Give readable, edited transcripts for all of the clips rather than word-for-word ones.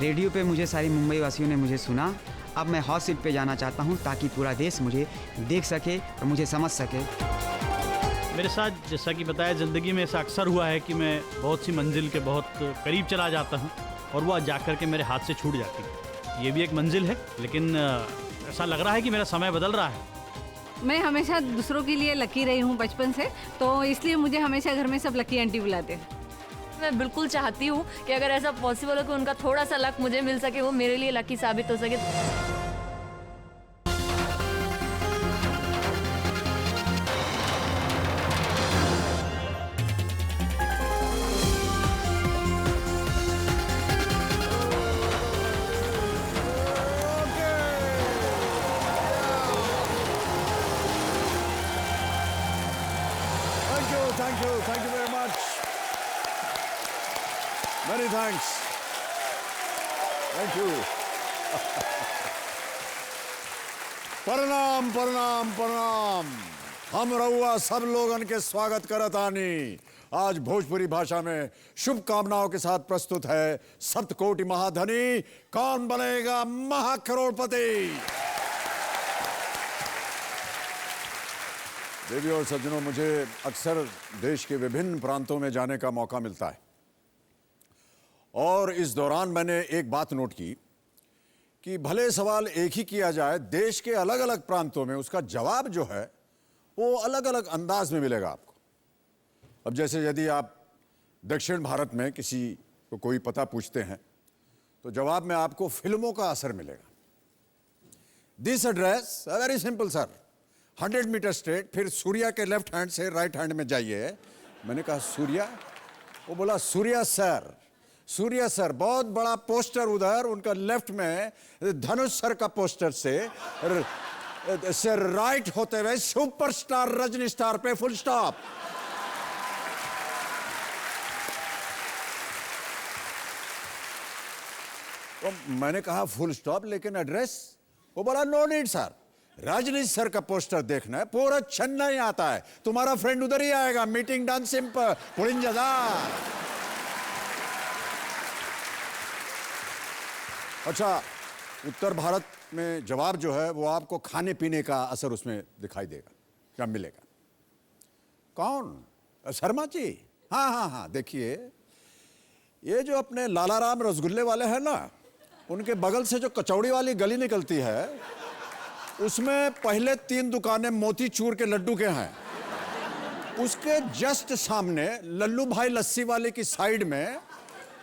Radio पे मुझे सारी मुंबई वासियों ने मुझे सुना। अब मैं हॉट सीट पे जाना चाहता हूँ ताकि पूरा देश मुझे देख सके और मुझे समझ सके। मेरे साथ जैसा कि बताया, ज़िंदगी में ऐसा अक्सर हुआ है कि मैं बहुत सी मंजिल के बहुत करीब चला जाता हूँ और वह जाकर के मेरे हाथ से छूट जाती है। ये भी एक मंजिल है, लेकिन ऐसा लग रहा है कि मेरा समय बदल रहा है। मैं हमेशा दूसरों के लिए लकी रही हूँ बचपन से, तो इसलिए मुझे हमेशा घर में सब लकी आंटी बुलाते हैं। मैं बिल्कुल चाहती हूँ कि अगर ऐसा पॉसिबल हो कि उनका थोड़ा सा लक मुझे मिल सके, वो मेरे लिए लकी साबित हो सके। Thank you very much. Many thanks. Thank you. प्रणाम प्रणाम प्रणाम। हम रउआ सब लोगन के स्वागत करत आनी। आज भोजपुरी भाषा में शुभकामनाओं के साथ प्रस्तुत है सप्तकोटि महाधनी कौन बनेगा महाकरोड़पति। देवी और सज्जनों, मुझे अक्सर देश के विभिन्न प्रांतों में जाने का मौका मिलता है और इस दौरान मैंने एक बात नोट की कि भले सवाल एक ही किया जाए, देश के अलग अलग प्रांतों में उसका जवाब जो है वो अलग अलग अंदाज में मिलेगा आपको। अब जैसे यदि आप दक्षिण भारत में किसी को कोई पता पूछते हैं तो जवाब में आपको फिल्मों का असर मिलेगा। This address very simple sir, 100 metre straight, फिर सूर्या के लेफ्ट हैंड से राइट हैंड में जाइए। मैंने कहा सूर्या? वो बोला सूर्या सर। सूर्या सर, बहुत बड़ा पोस्टर उधर, उनका लेफ्ट में धनुष सर का पोस्टर से राइट होते हुए सुपरस्टार रजनी स्टार पे फुल स्टॉप। तो मैंने कहा फुल स्टॉप, लेकिन एड्रेस? वो बोला no need sir, Rajini sir का पोस्टर देखना है, पूरा चेन्नई आता है, तुम्हारा फ्रेंड उधर ही आएगा, मीटिंग डन सिंपल पुलिंजदा। अच्छा, उत्तर भारत में जवाब जो है वो आपको खाने पीने का असर उसमें दिखाई देगा, क्या मिलेगा। कौन? शर्मा जी? हाँ हाँ हाँ, देखिए ये जो अपने लालाराम रसगुल्ले वाले हैं ना, उनके बगल से जो कचौड़ी वाली गली निकलती है उसमें पहले 3 दुकानें मोतीचूर के लड्डू के हैं। उसके जस्ट सामने लल्लू भाई लस्सी वाले की साइड में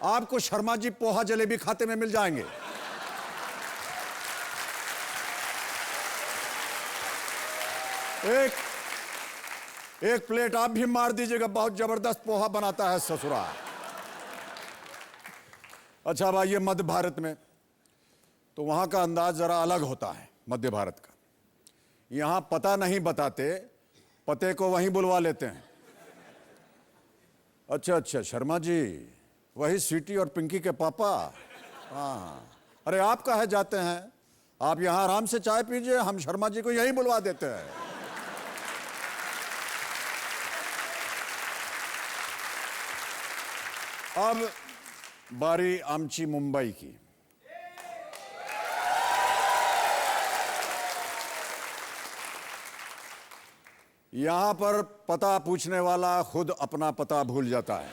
आपको शर्मा जी पोहा जलेबी खाते में मिल जाएंगे। एक प्लेट आप भी मार दीजिएगा, बहुत जबरदस्त पोहा बनाता है ससुरा। अच्छा भाई, ये मध्य भारत में तो वहां का अंदाज जरा अलग होता है। मध्य भारत का यहां पता नहीं बताते, पते को वहीं बुलवा लेते हैं। अच्छा, शर्मा जी वही स्वीटी और पिंकी के पापा? हाँ, अरे आप कहाँ जाते हैं, आप यहां आराम से चाय पीजिए, हम शर्मा जी को यहीं बुलवा देते हैं। अब बारी आमची मुंबई की। यहां पर पता पूछने वाला खुद अपना पता भूल जाता है।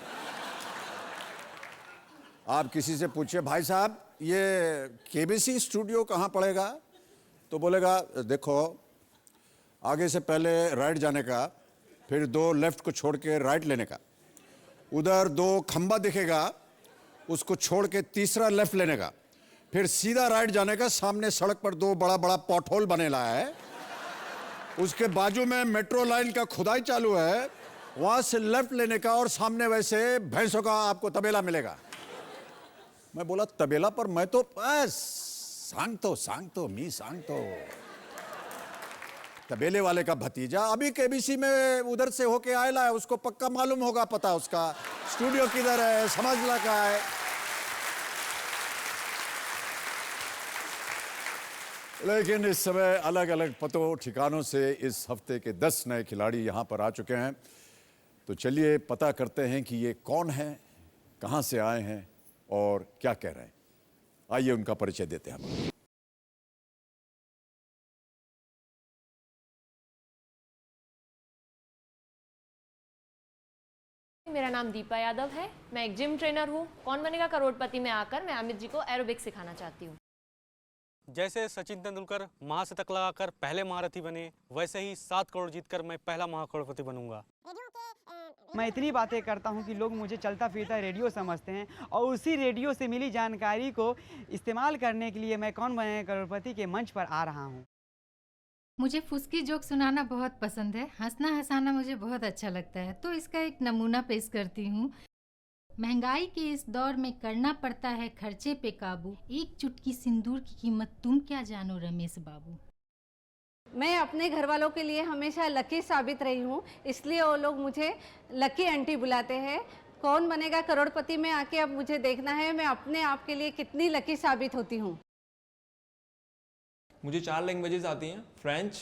आप किसी से पूछिए, भाई साहब ये केबीसी स्टूडियो कहां पड़ेगा, तो बोलेगा देखो आगे से पहले राइट जाने का, फिर 2 लेफ्ट को छोड़ के राइट लेने का, उधर 2 खंबा दिखेगा, उसको छोड़ के तीसरा लेफ्ट लेने का, फिर सीधा राइट जाने का, सामने सड़क पर 2 बड़ा बड़ा पॉटहोल बनेला है, उसके बाजू में मेट्रो लाइन का खुदाई चालू है, वहां से लेफ्ट लेने का, और सामने वैसे भैंसों का आपको तबेला मिलेगा। मैं बोला तबेला, पर मैं तो बस सांग तो मी सांग तो तबेले वाले का भतीजा अभी केबीसी में उधर से होके आयला है, उसको पक्का मालूम होगा, पता उसका स्टूडियो किधर है, समझ लगा है। लेकिन इस समय अलग अलग पतों ठिकानों से इस हफ्ते के 10 नए खिलाड़ी यहां पर आ चुके हैं। तो चलिए पता करते हैं कि ये कौन है, कहां से आए हैं और क्या कह रहे हैं। आइए उनका परिचय देते हैं हम। मेरा नाम दीपा यादव है। मैं एक जिम ट्रेनर हूँ। कौन बनेगा करोड़पति में आकर मैं अमित जी को एरोबिक्स सिखाना चाहती हूँ। जैसे सचिन तेंदुलकर महाशतक लगाकर पहले महारथी बने, वैसे ही 7 करोड़ जीतकर मैं पहला महाकरोड़पति बनूंगा। मैं इतनी बातें करता हूँ कि लोग मुझे चलता फिरता रेडियो समझते हैं और उसी रेडियो से मिली जानकारी को इस्तेमाल करने के लिए मैं कौन बनेगा करोड़पति के मंच पर आ रहा हूँ। मुझे फुसकी जोक सुनाना बहुत पसंद है। हंसना हंसाना मुझे बहुत अच्छा लगता है, तो इसका एक नमूना पेश करती हूँ। महंगाई के इस दौर में करना पड़ता है खर्चे पे काबू। एक चुटकी सिंदूर की कीमत तुम क्या जानो रमेश बाबू। मैं अपने घर वालों के लिए हमेशा लकी साबित रही हूँ, इसलिए वो लोग मुझे लकी आंटी बुलाते हैं। कौन बनेगा करोड़पति में आके अब मुझे देखना है मैं अपने आप के लिए कितनी लकी साबित होती हूँ। मुझे 4 लैंग्वेजेस आती हैं, फ्रेंच,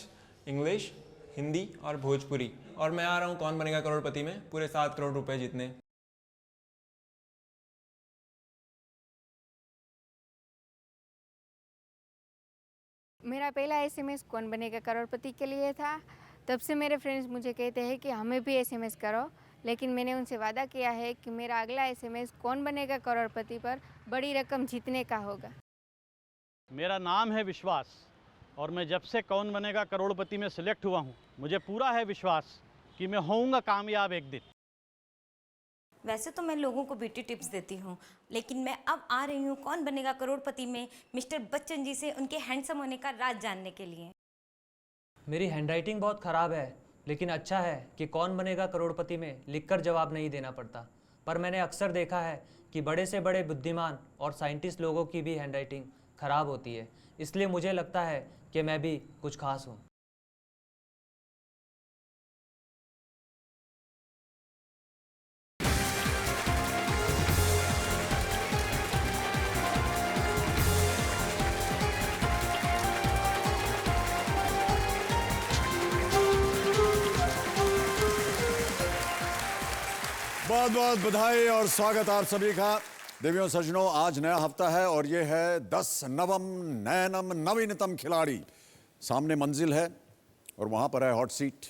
इंग्लिश, हिंदी और भोजपुरी। और मैं आ रहा हूँ कौन बनेगा करोड़पति में पूरे 7 करोड़ रुपए जीतने। मेरा पहला एसएमएस कौन बनेगा करोड़पति के लिए था। तब से मेरे फ्रेंड्स मुझे कहते हैं कि हमें भी एसएमएस करो, लेकिन मैंने उनसे वादा किया है कि मेरा अगला एसएमएस कौन बनेगा करोड़पति पर बड़ी रकम जीतने का होगा। मेरा नाम है विश्वास और मैं जब से कौन बनेगा करोड़पति में सिलेक्ट हुआ हूँ, मुझे पूरा है विश्वास कि मैं होऊंगा कामयाब एक दिन। वैसे तो मैं लोगों को ब्यूटी टिप्स देती हूँ, लेकिन मैं अब आ रही हूँ कौन बनेगा करोड़पति में मिस्टर बच्चन जी से उनके हैंडसम होने का राज जानने के लिए। मेरी हैंडराइटिंग बहुत ख़राब है, लेकिन अच्छा है कि कौन बनेगा करोड़पति में लिखकर जवाब नहीं देना पड़ता। पर मैंने अक्सर देखा है कि बड़े से बड़े बुद्धिमान और साइंटिस्ट लोगों की भी हैंडराइटिंग ख़राब होती है, इसलिए मुझे लगता है कि मैं भी कुछ खास हूँ। बहुत बहुत बधाई और स्वागत आप सभी का। देवियों सज्जनों, आज नया हफ्ता है और ये है 10 नवम नयनम नवीनतम खिलाड़ी। सामने मंजिल है और वहाँ पर है हॉट सीट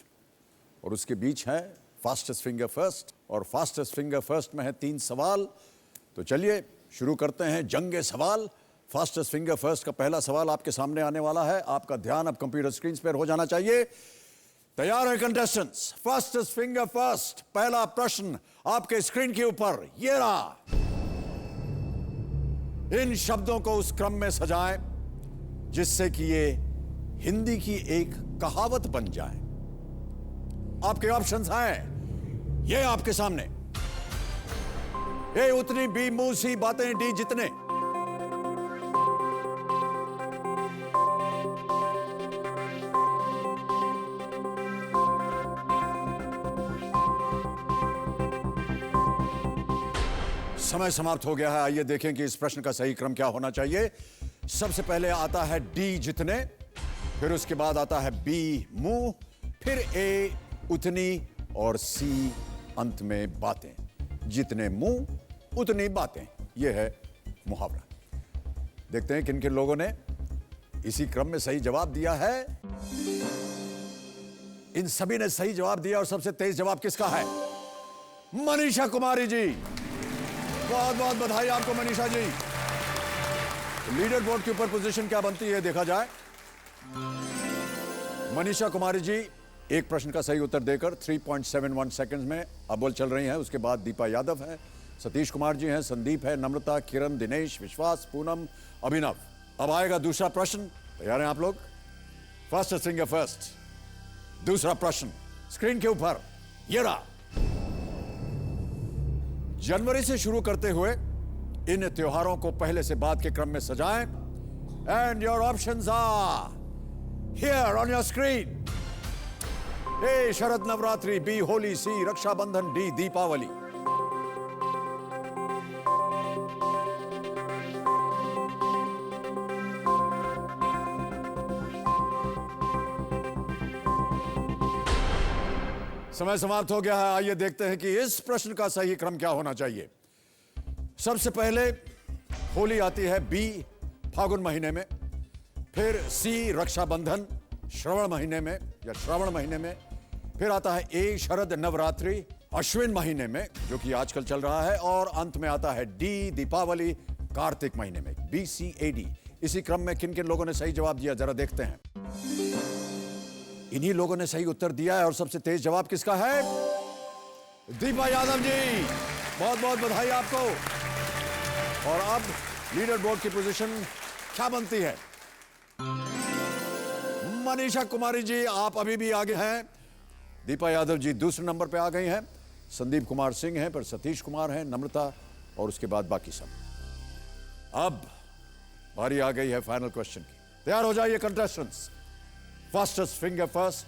और उसके बीच है फास्टेस्ट फिंगर फर्स्ट, और फास्टेस्ट फिंगर फर्स्ट में है 3 सवाल। तो चलिए शुरू करते हैं जंगे सवाल। फास्टेस्ट फिंगर फर्स्ट का पहला सवाल आपके सामने आने वाला है। आपका ध्यान अब कंप्यूटर स्क्रीन पर हो जाना चाहिए। तैयार है कंटेस्टेंट्स? फास्टेस्ट फिंगर फर्स्ट, पहला प्रश्न आपके स्क्रीन के ऊपर ये रहा। इन शब्दों को उस क्रम में सजाएं जिससे कि ये हिंदी की एक कहावत बन जाए। आपके ऑप्शंस हैं ये आपके सामने। ए उतनी बी मुंह सी बातें डी जितने। समय समाप्त हो गया है। आइए देखें कि इस प्रश्न का सही क्रम क्या होना चाहिए। सबसे पहले आता है डी जितने, फिर उसके बाद आता है बी मुंह, फिर ए उतनी और सी अंत में बातें। जितने मुंह उतनी बातें, यह है मुहावरा। देखते हैं किन किन लोगों ने इसी क्रम में सही जवाब दिया है। इन सभी ने सही जवाब दिया और सबसे तेज जवाब किसका है? मनीषा कुमारी जी। बहुत बहुत बधाई आपको मनीषा जी। लीडर बोर्ड के ऊपर पोजीशन क्या बनती है देखा जाए। मनीषा कुमारी जी एक प्रश्न का सही उत्तर देकर 3.71 सेकंड्स में अव्वल चल रही हैं। उसके बाद दीपा यादव हैं, सतीश कुमार जी हैं, संदीप है, नम्रता, किरण, दिनेश, विश्वास, पूनम, अभिनव। अब आएगा दूसरा प्रश्न। तैयार हैं आप लोग? फास्टेस्ट फिंगर फर्स्ट, दूसरा प्रश्न स्क्रीन के ऊपर ये रहा। जनवरी से शुरू करते हुए इन त्योहारों को पहले से बाद के क्रम में सजाएं। And your options are here on your screen. A Sharad Navratri, B Holi, C Rakshabandhan, D Deepawali. समय समाप्त हो गया है। आइए देखते हैं कि इस प्रश्न का सही क्रम क्या होना चाहिए। सबसे पहले होली आती है बी फागुन महीने में, फिर सी रक्षाबंधन श्रवण महीने में या श्रावण महीने में, फिर आता है ए शरद नवरात्रि अश्विन महीने में जो कि आजकल चल रहा है, और अंत में आता है डी दीपावली कार्तिक महीने में, BCAD। इसी क्रम में किन किन लोगों ने सही जवाब दिया जरा देखते हैं। इन्हीं लोगों ने सही उत्तर दिया है और सबसे तेज जवाब किसका है? दीपा यादव जी, बहुत बहुत बधाई आपको। और अब लीडर बोर्ड की पोजीशन क्या बनती है? मनीषा कुमारी जी आप अभी भी आगे हैं, दीपा यादव जी दूसरे नंबर पे आ गई हैं, संदीप कुमार सिंह हैं, पर सतीश कुमार हैं, नम्रता और उसके बाद बाकी सब। अब बारी आ गई है फाइनल क्वेश्चन की। तैयार हो जाइए कंटेस्टेंट्स। Fastest finger first.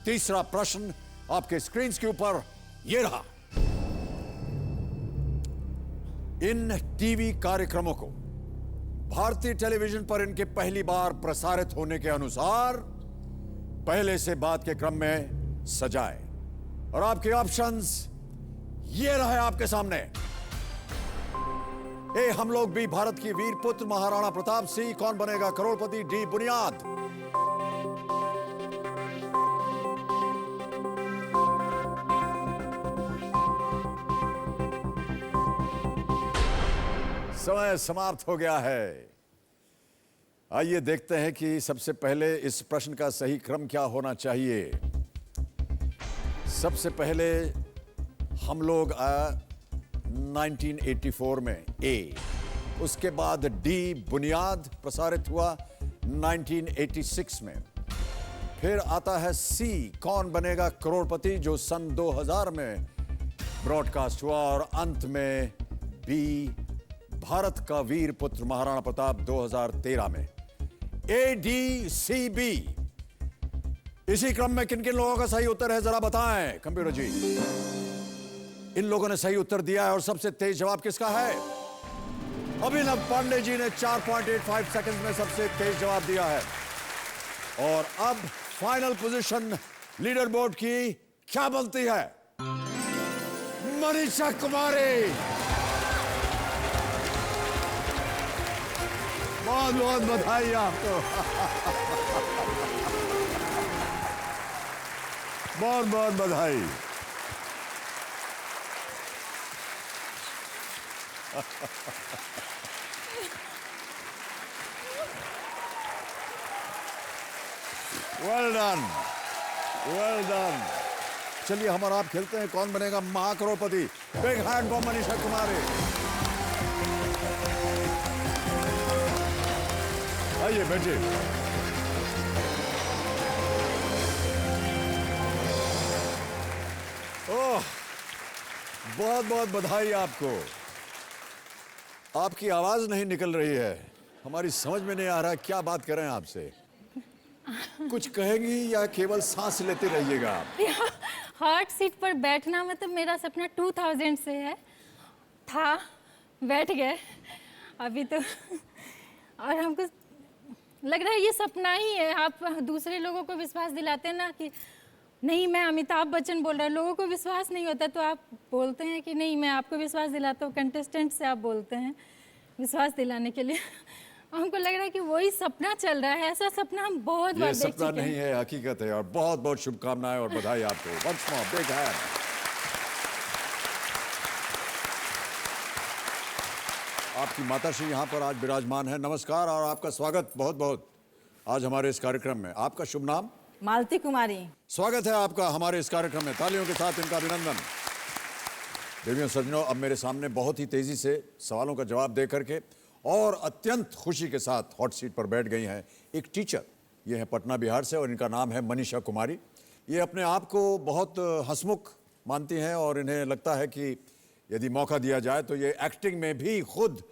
तीसरा प्रश्न आपके स्क्रीन के ऊपर ये रहा। इन टीवी कार्यक्रमों को भारतीय टेलीविजन पर इनके पहली बार प्रसारित होने के अनुसार पहले से बाद के क्रम में सजाए। और आपके ऑप्शंस ये रहे आपके सामने। ए हम लोग भी भारत की वीर पुत्र महाराणा प्रताप। सी कौन बनेगा करोड़पति। डी बुनियाद। समय समाप्त हो गया है। आइए देखते हैं कि सबसे पहले इस प्रश्न का सही क्रम क्या होना चाहिए। सबसे पहले हम लोग 1984 में ए, उसके बाद डी बुनियाद प्रसारित हुआ 1986 में, फिर आता है सी कौन बनेगा करोड़पति जो सन 2000 में ब्रॉडकास्ट हुआ, और अंत में बी भारत का वीर पुत्र महाराणा प्रताप 2013 में। A D C B. इसी क्रम में किन किन लोगों का सही उत्तर है जरा बताएं कंप्यूटर जी। इन लोगों ने सही उत्तर दिया है और सबसे तेज जवाब किसका है? अभिनव पांडे जी ने 4.85 सेकंड में सबसे तेज जवाब दिया है। और अब फाइनल पोजीशन लीडर बोर्ड की क्या बनती है? मनीषा कुमारी। बहुत बहुत बधाई आपको। बहुत बहुत बधाई। Well done, well done. चलिए हम और आप खेलते हैं कौन Banega महाकरोड़पति। Big hand for Manisha कुमारी। आइए बैठिए। ओह, बहुत बहुत बधाई आपको। आपकी आवाज नहीं निकल रही है, हमारी समझ में नहीं आ रहा क्या बात करें आपसे। कुछ कहेंगी या केवल सांस लेते रहिएगा आप? हॉट सीट पर बैठना मतलब मेरा सपना 2000 से है, था, बैठ गए अभी तो। और हमको लग रहा है ये सपना ही है। आप दूसरे लोगों को विश्वास दिलाते हैं ना कि नहीं मैं अमिताभ बच्चन बोल रहा हूँ, लोगों को विश्वास नहीं होता तो आप बोलते हैं कि नहीं मैं आपको विश्वास दिलाता हूँ। कंटेस्टेंट से आप बोलते हैं विश्वास दिलाने के लिए। हमको लग रहा है कि वही सपना चल रहा है। ऐसा सपना हम बहुत बार देख चुके हैं। सपना नहीं है, हकीकत है। और बहुत बहुत शुभकामनाएं और बधाई आपको। Once more big hand. आपकी माताश्री यहाँ पर आज विराजमान है। नमस्कार और आपका स्वागत बहुत बहुत आज हमारे इस कार्यक्रम में। आपका शुभ नाम? मालती कुमारी। स्वागत है आपका हमारे इस कार्यक्रम में। तालियों के साथ इनका अभिनंदन। देवियों सज्जनों, अब मेरे सामने बहुत ही तेजी से सवालों का जवाब दे करके और अत्यंत खुशी के साथ हॉट सीट पर बैठ गई हैं एक टीचर। ये है पटना बिहार से और इनका नाम है मनीषा कुमारी। ये अपने आप को बहुत हंसमुख मानती हैं और इन्हें लगता है कि यदि मौका दिया जाए तो ये एक्टिंग में भी खुद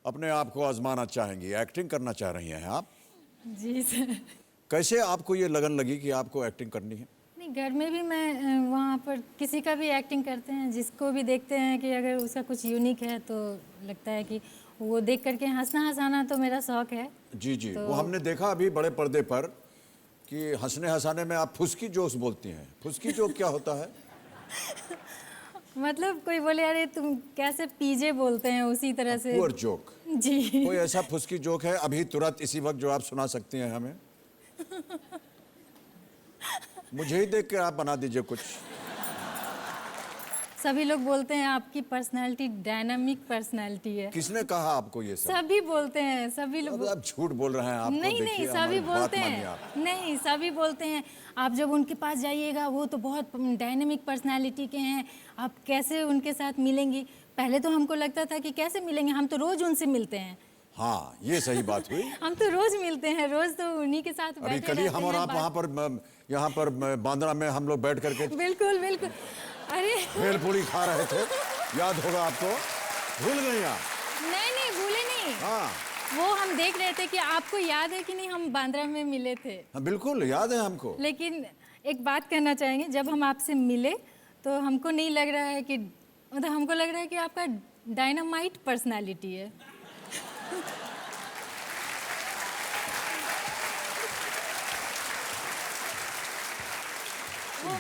अपने आप को आजमाना चाहेंगी। एक्टिंग करना चाह रही हैं आप? जी सर। कैसे आपको ये लगन लगी कि आपको एक्टिंग करनी है? नहीं, घर में भी मैं वहाँ पर किसी का भी एक्टिंग करते हैं, जिसको भी देखते हैं कि अगर उसका कुछ यूनिक है तो लगता है कि वो देख करके हंसना हंसाना तो मेरा शौक है। जी जी, तो वो हमने देखा अभी बड़े पर्दे पर कि हंसने हंसाने में आप फुसकी जोश बोलती हैं। फुसकी जोक क्या होता है? मतलब कोई बोले अरे तुम कैसे पीजे बोलते हैं, उसी तरह से। Poor joke. जी। कोई ऐसा फुसकी जोक है अभी तुरंत इसी वक्त जो आप सुना सकती हैं हमें? मुझे ही देख के आप बना दीजिए कुछ। सभी लोग बोलते हैं आपकी पर्सनालिटी डायनामिक पर्सनालिटी है। किसने कहा आपको ये सब? सभी बोलते हैं, सभी लोग। आप झूठ बोल रहे हैं। आप नहीं नहीं, सभी बोलते हैं। नहीं, सभी बोलते हैं आप जब उनके पास जाइएगा वो तो बहुत डायनामिक पर्सनालिटी के हैं, आप कैसे उनके साथ मिलेंगी। पहले तो हमको लगता था कि कैसे मिलेंगे, हम तो रोज उनसे मिलते हैं। हाँ, ये सही बात हुई। हम तो रोज मिलते हैं, रोज तो उन्हीं के साथ अभी कल ही हम और आप वहाँ पर यहाँ पर बांद्रा में हम लोग बैठ करके बिल्कुल बिल्कुल। अरे भेलपूरी खा रहे थे, याद होगा आपको। भूल गई आप? नहीं नहीं, भूले नहीं। हाँ, वो हम देख रहे थे कि आपको याद है कि नहीं, हम बांद्रा में मिले थे। हाँ बिल्कुल याद है हमको। लेकिन एक बात कहना चाहेंगे, जब हम आपसे मिले तो हमको नहीं लग रहा है कि, मतलब हमको लग रहा है कि आपका डायनामाइट पर्सनालिटी है।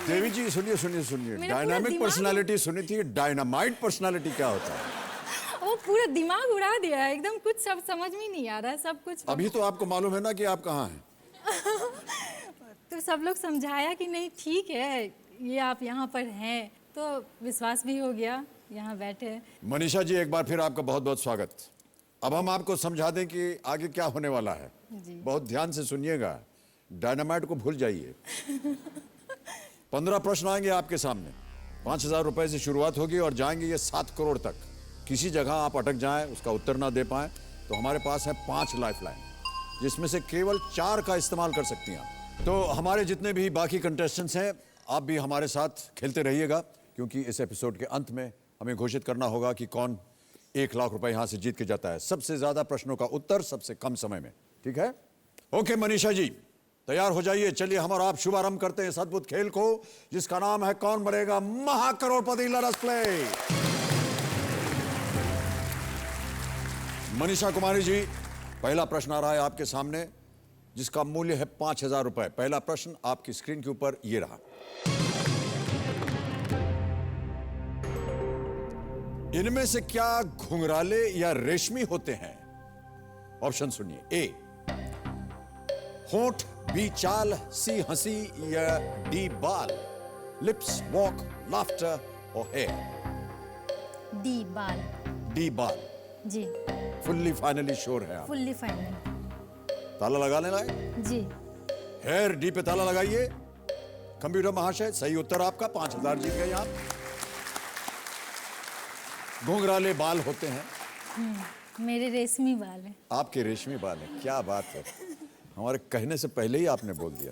देवी जी सुनिए सुनिए सुनिए, डायनामिक पर्सनालिटी सुनी थी, डायनामाइट पर्सनालिटी क्या होता है? वो पूरा दिमाग उड़ा दिया है एकदम, कुछ सब समझ में नहीं आ रहा है, सब कुछ। अभी तो आपको मालूम है ना कि आप कहाँ हैं। तो सब लोग समझाया कि नहीं ठीक है, ये आप यहाँ पर हैं, तो विश्वास भी हो गया, यहाँ बैठे। मनीषा जी, एक बार फिर आपका बहुत बहुत स्वागत। अब हम आपको समझा दें कि आगे क्या होने वाला है। बहुत ध्यान से सुनिएगा, डायनामाइट को भूल जाइए। 15 प्रश्न आएंगे आपके सामने, 5,000 रुपए से शुरुआत होगी और जाएंगे ये 7 करोड़ तक। किसी जगह आप अटक जाएं, उसका उत्तर ना दे पाएं, तो हमारे पास है 5 लाइफलाइन, जिसमें से केवल 4 का इस्तेमाल कर सकती हैं। तो हमारे जितने भी बाकी कंटेस्टेंट्स हैं, आप भी हमारे साथ खेलते रहिएगा, क्योंकि इस एपिसोड के अंत में हमें घोषित करना होगा कि कौन 1 लाख रुपए यहां से जीत के जाता है। सबसे ज्यादा प्रश्नों का उत्तर सबसे कम समय में। ठीक है? ओके मनीषा जी, तैयार हो जाइए। चलिए हम और आप शुभारंभ करते हैं इस अद्भुत खेल को, जिसका नाम है Kaun Banega Mahacrorepati. Let us play. Manisha Kumari ji, पहला प्रश्न आ रहा है आपके सामने, जिसका मूल्य है 5,000 रुपए। पहला प्रश्न आपकी स्क्रीन के ऊपर ये रहा। इनमें से क्या घुंघराले या रेशमी होते हैं? ऑप्शन सुनिए। ए होंठ, बी चाल, सी हंसी या डी बाल। लिप्स, वॉक, लाफ्टर और हेयर। डी बाल। डी बाल जी। फुल्ली फाइनली श्योर है आप? Fully final. ताला लगाने लाए? जी। हेयर डी पे ताला लगाइए। कंप्यूटर महाशय, सही उत्तर आपका, 5,000 जीत गए आप। घुंघराले बाल होते हैं। मेरे रेशमी बाल हैं। आपके रेशमी बाल हैं, क्या बात है, हमारे कहने से पहले ही आपने बोल दिया।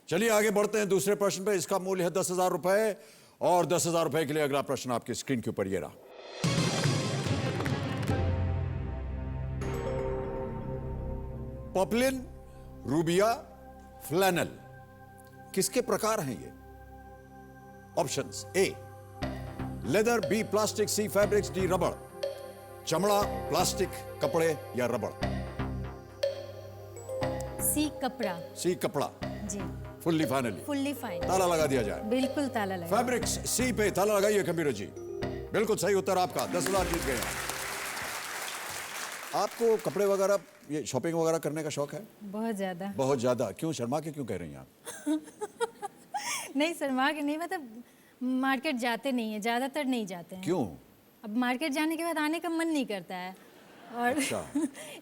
चलिए आगे बढ़ते हैं दूसरे प्रश्न पे। इसका मूल्य है 10,000 रुपए, और 10,000 रुपए के लिए अगला प्रश्न आपकी स्क्रीन के ऊपर ये रहा। पॉपलिन, रूबिया, फ्लैनल किसके प्रकार हैं ये? ऑप्शंस। ए लेदर, बी प्लास्टिक, सी फैब्रिक्स, डी रबड़। चमड़ा, प्लास्टिक, कपड़े या रबड़? सी कपड़ा। सी कपड़ा। जी। Fully finally? Fully final. ताला लगा दिया जाए? बिल्कुल ताला लगा। फैब्रिक्स सी पे ताला लगाइए कंप्यूटर जी। बिल्कुल सही उत्तर आपका, 10,000 जीत गए। आपको कपड़े वगैरह, ये शॉपिंग वगैरह करने का शौक है? बहुत ज्यादा। बहुत ज्यादा। क्यों, शर्मा के क्यों कह रही हैं आप? नहीं शर्मा के नहीं, मतलब मार्केट जाते नहीं है, ज्यादातर नहीं जाते हैं। क्यों? अब मार्केट जाने के बाद आने का मन नहीं करता है, और अच्छा।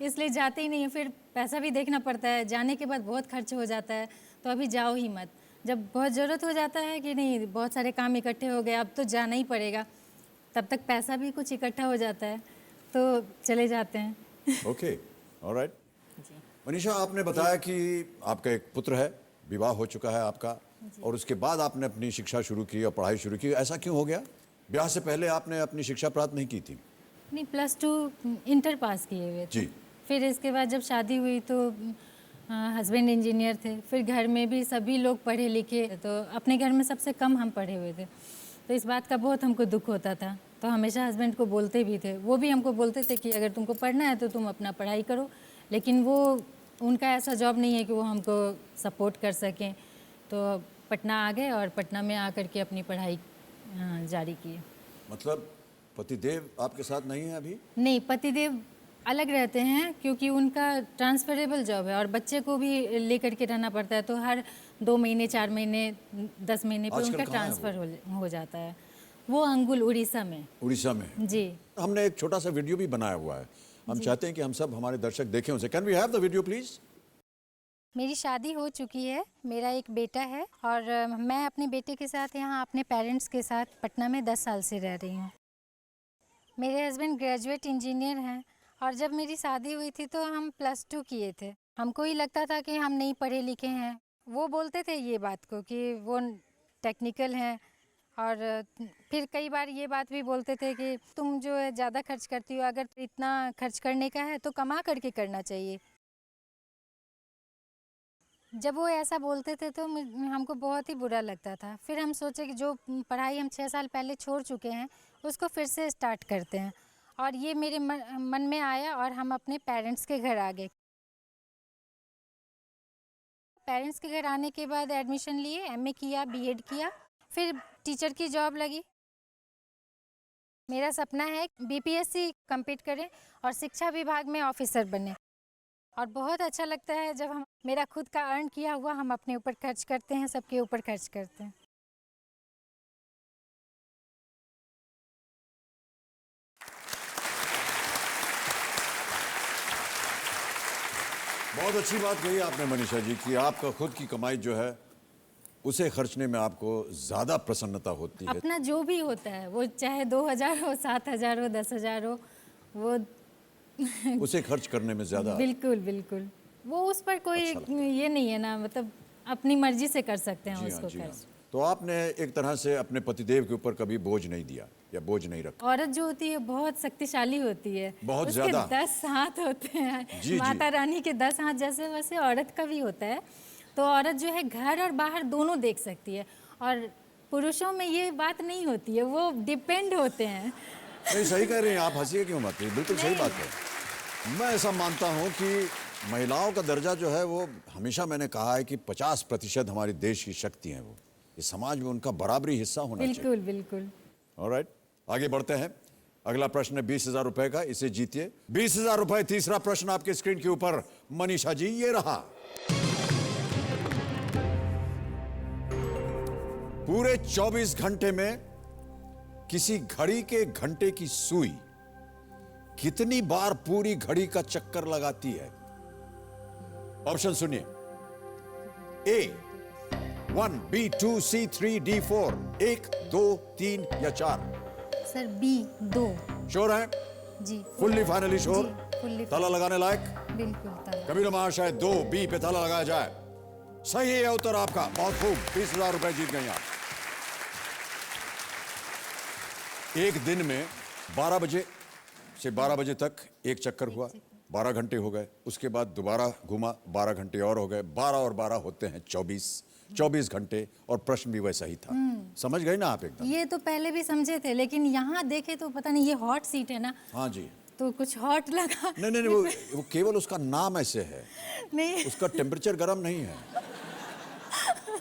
इसलिए जाते ही नहीं है। फिर पैसा भी देखना पड़ता है, जाने के बाद बहुत खर्च हो जाता है, तो अभी जाओ ही मत। जब बहुत ज़रूरत हो जाता है कि नहीं, बहुत सारे काम इकट्ठे हो गए, अब तो जाना ही पड़ेगा, तब तक पैसा भी कुछ इकट्ठा हो जाता है, तो चले जाते हैं। Okay, alright. मनीषा, आपने बताया कि आपका एक पुत्र है, विवाह हो चुका है आपका, और उसके बाद आपने अपनी शिक्षा शुरू की और पढ़ाई शुरू की। ऐसा क्यों हो गया? ब्याह से पहले आपने अपनी शिक्षा प्राप्त नहीं की थी? नहीं, +2 इंटर पास किए हुए थे। जी। फिर इसके बाद जब शादी हुई तो हस्बैंड इंजीनियर थे, फिर घर में भी सभी लोग पढ़े लिखे, तो अपने घर में सबसे कम हम पढ़े हुए थे, तो इस बात का बहुत हमको दुख होता था। तो हमेशा हस्बैंड को बोलते भी थे, वो भी हमको बोलते थे कि अगर तुमको पढ़ना है तो तुम अपना पढ़ाई करो, लेकिन वो उनका ऐसा जॉब नहीं है कि वो हमको सपोर्ट कर सकें। तो पटना आ गए और पटना में आकर के अपनी पढ़ाई जारी किए। मतलब पतिदेव आपके साथ नहीं है अभी? नहीं, पतिदेव अलग रहते हैं क्योंकि उनका ट्रांसफरेबल जॉब है और बच्चे को भी लेकर के रहना पड़ता है, तो हर 2 महीने 4 महीने 10 महीने पे आजकल उनका कहाँ है ट्रांसफ़र हो जाता है। वो अंगुल उड़ीसा में। उड़ीसा में? जी। हमने एक छोटा सा वीडियो भी बनाया हुआ है, हम चाहते हैं कि हम सब हमारे दर्शक देखें उसे। Can we have the video please? मेरी शादी हो चुकी है, मेरा एक बेटा है और मैं अपने बेटे के साथ यहाँ अपने पेरेंट्स के साथ पटना में 10 साल से रह रही हूँ। मेरे हस्बैंड ग्रेजुएट इंजीनियर हैं और जब मेरी शादी हुई थी तो हम +2 किए थे। हमको ही लगता था कि हम नहीं पढ़े लिखे हैं। वो बोलते थे ये बात को कि वो टेक्निकल हैं और फिर कई बार ये बात भी बोलते थे कि तुम जो है ज़्यादा खर्च करती हो, अगर इतना खर्च करने का है तो कमा करके करना चाहिए। जब वो ऐसा बोलते थे तो हमको बहुत ही बुरा लगता था। फिर हम सोचे कि जो पढ़ाई हम 6 साल पहले छोड़ चुके हैं उसको फिर से स्टार्ट करते हैं और ये मेरे मन में आया और हम अपने पेरेंट्स के घर आ गए। पेरेंट्स के घर आने के बाद एडमिशन लिए, एमए किया, बीएड किया, फिर टीचर की जॉब लगी। मेरा सपना है बीपीएससी कंप्लीट करें और शिक्षा विभाग में ऑफिसर बने और बहुत अच्छा लगता है जब हम मेरा खुद का अर्न किया हुआ हम अपने ऊपर खर्च करते हैं, सबके ऊपर खर्च करते हैं। बहुत अच्छी बात कही आपने मनीषा जी कि आपका खुद की कमाई जो है उसे खर्चने में आपको ज़्यादा प्रसन्नता होती है। अपना जो भी होता है वो चाहे 2000 हो, 7000 हो, 10,000 हो, वो उसे खर्च करने में ज़्यादा बिल्कुल बिल्कुल वो उस पर कोई ये नहीं है ना, मतलब अपनी मर्जी से कर सकते हैं उसको खर्च। तो आपने एक तरह से अपने पतिदेव के ऊपर कभी बोझ नहीं दिया या बोझ नहीं रखा? औरत जो होती है बहुत शक्तिशाली होती है, बहुत उसके ज्यादा 10 हाथ होते हैं। जी, माता रानी के 10 हाथ जैसे वैसे औरत का भी होता है। तो औरत जो है घर और बाहर दोनों देख सकती है और पुरुषों में ये बात नहीं होती है, वो डिपेंड होते हैं। नहीं, सही कह रहे हैं आप, हंसिए क्यों मत, बिल्कुल सही बात है। मैं ऐसा मानता हूँ कि महिलाओं का दर्जा जो है वो हमेशा मैंने कहा है कि 50% हमारे देश की शक्ति है, वो इस समाज में उनका बराबरी हिस्सा होना चाहिए। बिल्कुल बिल्कुल। ऑलराइट, आगे बढ़ते हैं। अगला प्रश्न है 20,000 रुपए का, इसे जीतिए 20,000 रुपए। तीसरा प्रश्न आपके स्क्रीन के ऊपर मनीषा जी, ये रहा। पूरे 24 घंटे में किसी घड़ी के घंटे की सुई कितनी बार पूरी घड़ी का चक्कर लगाती है? ऑप्शन सुनिए। ए 1, B 2, C 3, D 4। 1, 2, 3 या 4? Sir B 2। श्योर है? जी फुल्ली फाइनली श्योर? फुल्ली ताला लगाने लायक? बिल्कुल ताला। कबीर महाशय 2, B पे ताला लगाया जाए। सही है उत्तर आपका, बहुत खूब, 20,000 रुपए जीत गई आप। एक दिन में 12 बजे से 12 बजे तक एक चक्कर हुआ, 12 घंटे हो गए। उसके बाद दोबारा घुमा, 12 घंटे और हो गए। 12 और 12 होते हैं 24 घंटे। और प्रश्न भी वैसा ही था। समझ गए ना आप एकदम? ये तो पहले भी समझे थे, लेकिन यहाँ देखे तो पता नहीं, ये हॉट सीट है ना। हाँ जी। तो कुछ हॉट लगा। नहीं, वो केवल उसका नाम ऐसे है, नहीं उसका टेम्परेचर गर्म नहीं है।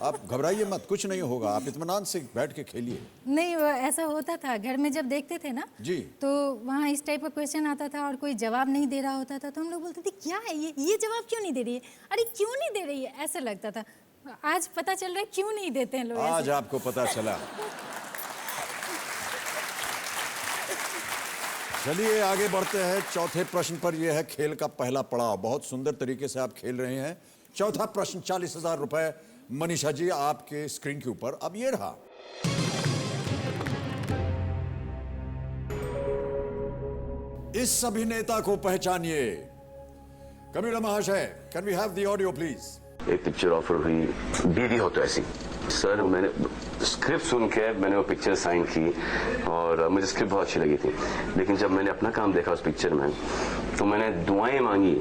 आप घबराइए मत, कुछ नहीं होगा, आप इत्मीनान से बैठ के खेलिए। नहीं, वो ऐसा होता था घर में जब देखते थे ना जी, तो वहाँ इस टाइप का क्वेश्चन आता था और कोई जवाब नहीं दे रहा होता था तो हम लोग बोलते थे क्या है ये जवाब क्यों नहीं दे रही है, अरे क्यों नहीं दे रही है, ऐसा लगता था। आज पता चल रहा है क्यों नहीं देते हैं लोग। आज आपको पता चला। चलिए आगे बढ़ते हैं चौथे प्रश्न पर। यह है खेल का पहला पड़ाव। बहुत सुंदर तरीके से आप खेल रहे हैं। चौथा प्रश्न 40,000 रुपए मनीषा जी आपके स्क्रीन के ऊपर। अब ये रहा। इस अभिनेता को पहचानिए। कबीर महाशय, can we have the audio please? एक पिक्चर ऑफर हुई, बीवी हो तो ऐसी। सर मैंने स्क्रिप्ट सुन के मैंने वो पिक्चर साइन की और मुझे स्क्रिप्ट बहुत अच्छी लगी थी, लेकिन जब मैंने अपना काम देखा उस पिक्चर में तो मैंने दुआएं मांगी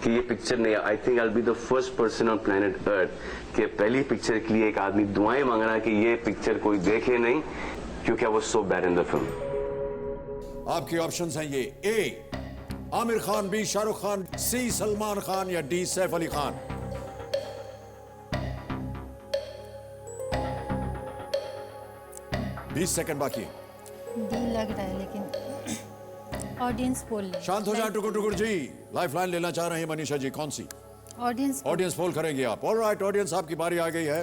कि ये पिक्चर नहीं। I think I will be the first person on planet earth कि पहली पिक्चर के लिए एक आदमी दुआएं मांग रहा है कि ये पिक्चर कोई देखे नहीं, क्योंकि I was so bad in the film. आपके ऑप्शंस हैं ये। ए आमिर खान, बी शाहरुख खान, सी सलमान खान या डी सैफ अली खान। 20 सेकंड बाकी। डी लग रहा है लेकिन ऑडियंस पोल ले। शांत हो जाए टुकुर टुकुर जी। लाइफ लाइन लेना चाह रहे हैं मनीषा जी, कौन सी? ऑडियंस पोल करेंगे आप। ऑलराइट ऑडियंस, आपकी बारी आ गई है।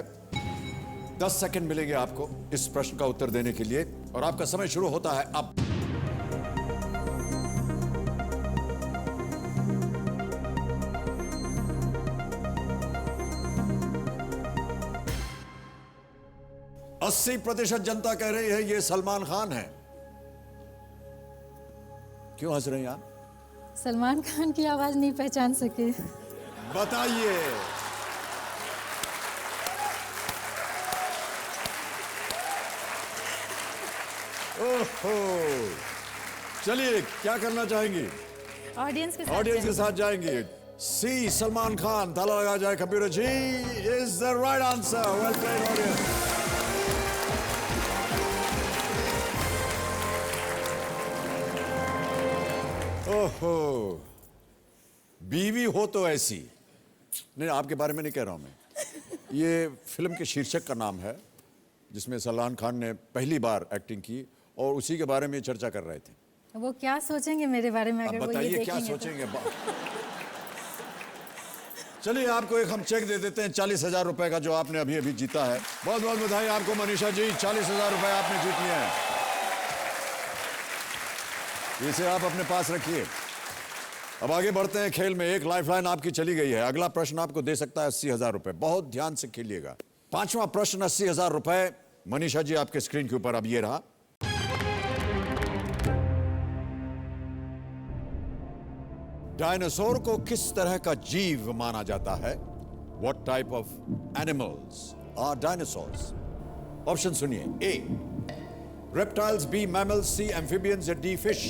10 सेकंड मिलेंगे आपको इस प्रश्न का उत्तर देने के लिए और आपका समय शुरू होता है अब। अस्सी 80% जनता कह रही है ये सलमान खान है। क्यों हंस रहे हैं आप? सलमान खान की आवाज नहीं पहचान सके। बताइए। ओहो, चलिए क्या करना चाहेंगी? ऑडियंस के साथ जाएंगे। सी सलमान खान, ताला लगा जाए computer ji, is the right answer. Well played audience. ओहो, बीवी हो तो ऐसी। नहीं, आपके बारे में नहीं कह रहा हूं मैं। ये फिल्म के शीर्षक का नाम है जिसमें सलमान खान ने पहली बार एक्टिंग की और उसी के बारे में चर्चा कर रहे थे। वो क्या सोचेंगे मेरे बारे में अगर वो ये बताइए देखेंगे क्या तो? सोचेंगे? चलिए आपको एक हम चेक दे देते हैं 40,000 रुपए का, जो आपने अभी अभी जीता है। बहुत बहुत बधाई आपको मनीषा जी, 40,000 रुपए आपने जीत लिए हैं। इसे आप अपने पास रखिए। अब आगे बढ़ते हैं खेल में। एक लाइफलाइन आपकी चली गई है। अगला प्रश्न आपको दे सकता है 80,000 रुपए। बहुत ध्यान से खेलिएगा। पांचवा प्रश्न 80,000 रुपए। मनीषा जी आपके स्क्रीन के ऊपर अब ये रहा। डायनासोर को किस तरह का जीव माना जाता है? What type of animals are dinosaurs? Option सुनिए। A reptiles, B mammals, C amphibians, D fish।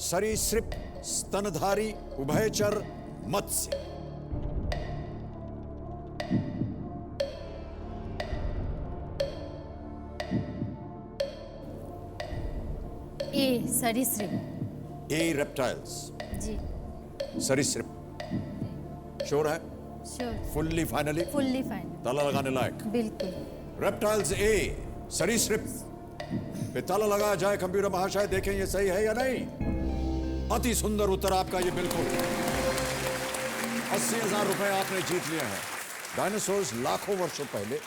सरीसृप, स्तनधारी, उभयचर, मत्स्य। ए सरीसृप। ए रेप्टाइल्स जी। सरीसृप श्योर है? Sure. Fully finally? Fully fine. ताला लगाने लायक? बिल्कुल। रेप्टाइल्स ए, सरीसृप पे ताला लगाया जाए कंप्यूटर महाशय, देखें ये सही है या नहीं। अति सुंदर उत्तर आपका ये, बिल्कुल। 80,000 रुपए आपने जीत लिए हैं। डायनासोर्स लाखों वर्षों पहले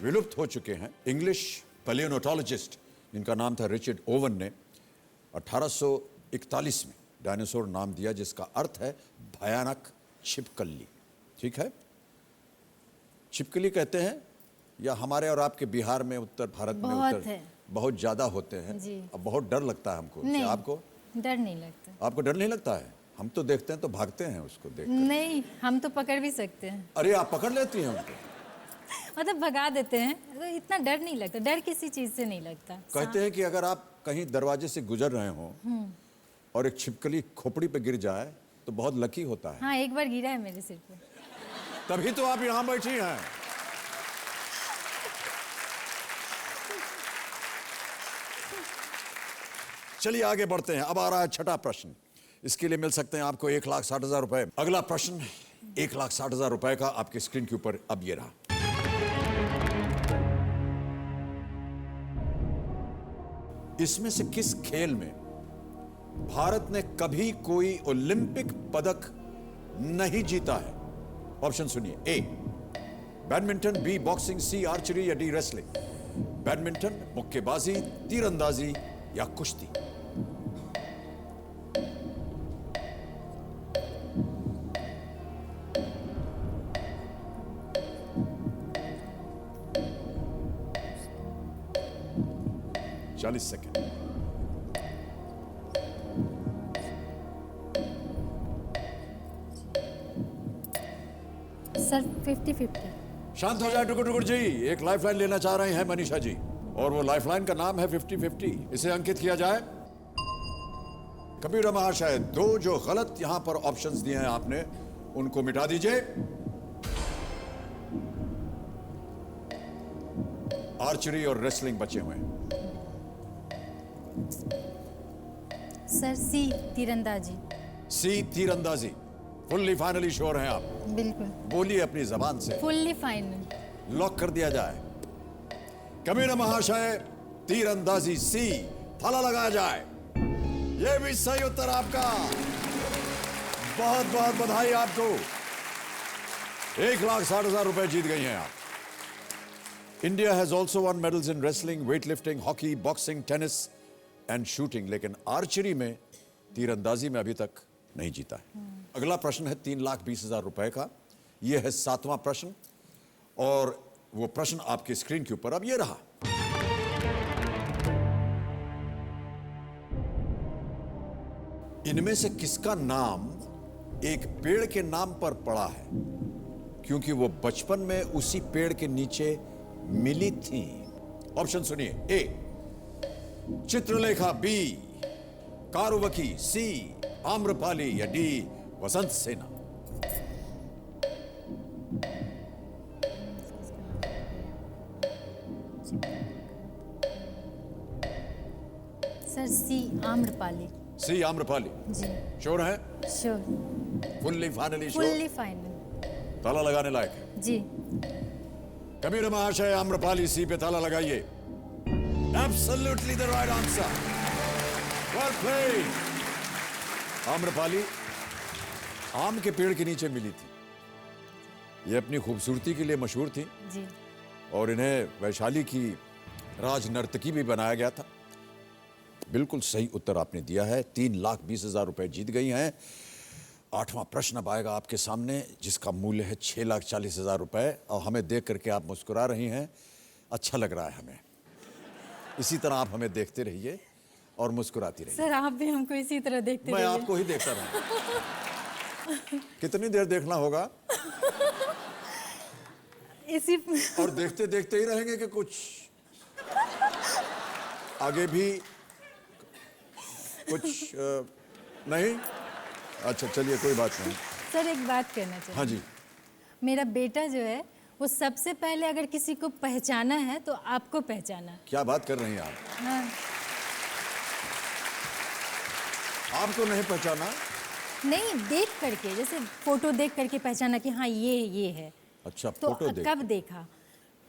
विलुप्त हो चुके हैं। इंग्लिश पैलियोनोटोलॉजिस्ट जिनका नाम था रिचर्ड ओवन ने 1841 में डायनासोर नाम दिया, जिसका अर्थ है भयानक छिपकली। ठीक है, छिपकली कहते हैं, या हमारे और आपके बिहार में, उत्तर भारत में बहुत ज्यादा होते हैं। अब बहुत डर लगता है हमको। नहीं, आपको डर नहीं लगता? आपको डर नहीं लगता है? हम तो देखते हैं तो भागते हैं उसको देख। नहीं, हम तो पकड़ भी सकते हैं। अरे आप पकड़ लेती हैं हमको? मतलब भगा देते हैं, तो इतना डर नहीं लगता। डर किसी चीज से नहीं लगता। कहते हैं कि अगर आप कहीं दरवाजे से गुजर रहे हो और एक छिपकली खोपड़ी पे गिर जाए तो बहुत लकी होता है। हाँ, एक बार गिरा है मेरे सिर पे। तभी तो आप यहाँ बैठी हैं। चलिए आगे बढ़ते हैं। अब आ रहा है छठा प्रश्न। इसके लिए मिल सकते हैं आपको 1,60,000 रुपए। अगला प्रश्न 1,60,000 रुपए का आपके स्क्रीन के ऊपर अब ये रहा। इसमें से किस खेल में भारत ने कभी कोई ओलंपिक पदक नहीं जीता है? ऑप्शन सुनिए। A badminton, B boxing, C archery या डी रेसलिंग। बैडमिंटन, मुक्केबाजी, तीरंदाजी या कुश्ती। सेकंड। सर 50-50। शांत हो जाए टुकुर टुकुर जी। एक लाइफलाइन लेना चाह रहे हैं मनीषा जी, और वो लाइफलाइन का नाम है 50-50। इसे अंकित किया जाए। कंप्यूटर महाशय, दो जो गलत यहां पर ऑप्शंस दिए हैं आपने, उनको मिटा दीजिए। आर्चरी और रेसलिंग बचे हुए हैं। सर सी तीरंदाजी। सी तीरंदाजी। फुल्ली फाइनली श्योर हैं आप? बिल्कुल। बोलिए अपनी जबान से। Fully final. लॉक कर दिया जाए। कबीर महाशय तीरंदाजी सी, थाला लगाया जाए। ये भी सही उत्तर आपका, बहुत बहुत बधाई आपको। 1,60,000 रुपए जीत गई हैं आप। India has also one medals in wrestling, weight lifting, hockey, boxing, tennis and shooting, लेकिन आर्चरी में, तीरंदाजी में अभी तक नहीं जीता है। अगला प्रश्न है 3,20,000 रुपए का। यह है 7वां प्रश्न और वो प्रश्न आपके स्क्रीन के ऊपर अब ये रहा। इनमें से किसका नाम एक पेड़ के नाम पर पड़ा है क्योंकि वो बचपन में उसी पेड़ के नीचे मिली थी? ऑप्शन सुनिए। ए चित्रलेखा, बी कारुवकी, सी आम्रपाली या डी वसंत सेना। सर सी आम्रपाली। सी आम्रपाली जी श्योर है? Sure, fully finally sure? Fully final. ताला लगाने लायक है जी। कबीर महाशय आम्रपाली सी पे ताला लगाइए। Absolutely the right answer, well played. Amrapali आम के पेड़ के नीचे मिली थी। ये अपनी खूबसूरती के लिए मशहूर थी जी। और इन्हें वैशाली की राज नर्तकी भी बनाया गया था। बिल्कुल सही उत्तर आपने दिया है। 3,20,000 रुपए जीत गई हैं। 8वां प्रश्न अब आएगा आपके सामने जिसका मूल्य है 6,40,000 रुपए और हमें देख करके आप मुस्कुरा रही हैं, अच्छा लग रहा है हमें। इसी तरह आप हमें देखते रहिए और मुस्कुराती रहिए। सर आप भी हमको इसी तरह देखते मैं रहिए। आपको ही देखता रहूं। कितनी देर देखना होगा? इसी और देखते देखते ही रहेंगे कि कुछ आगे भी कुछ नहीं? अच्छा चलिए कोई बात नहीं। सर एक बात कहना चाहिए। हाँ जी। मेरा बेटा जो है वो सबसे पहले अगर किसी को पहचाना है तो आपको पहचाना। क्या बात कर रही हैं आप? हाँ। आपको नहीं पहचाना? नहीं, देख करके, जैसे फोटो देख करके पहचाना कि हाँ ये है। अच्छा तो फोटो देख। कब देखा?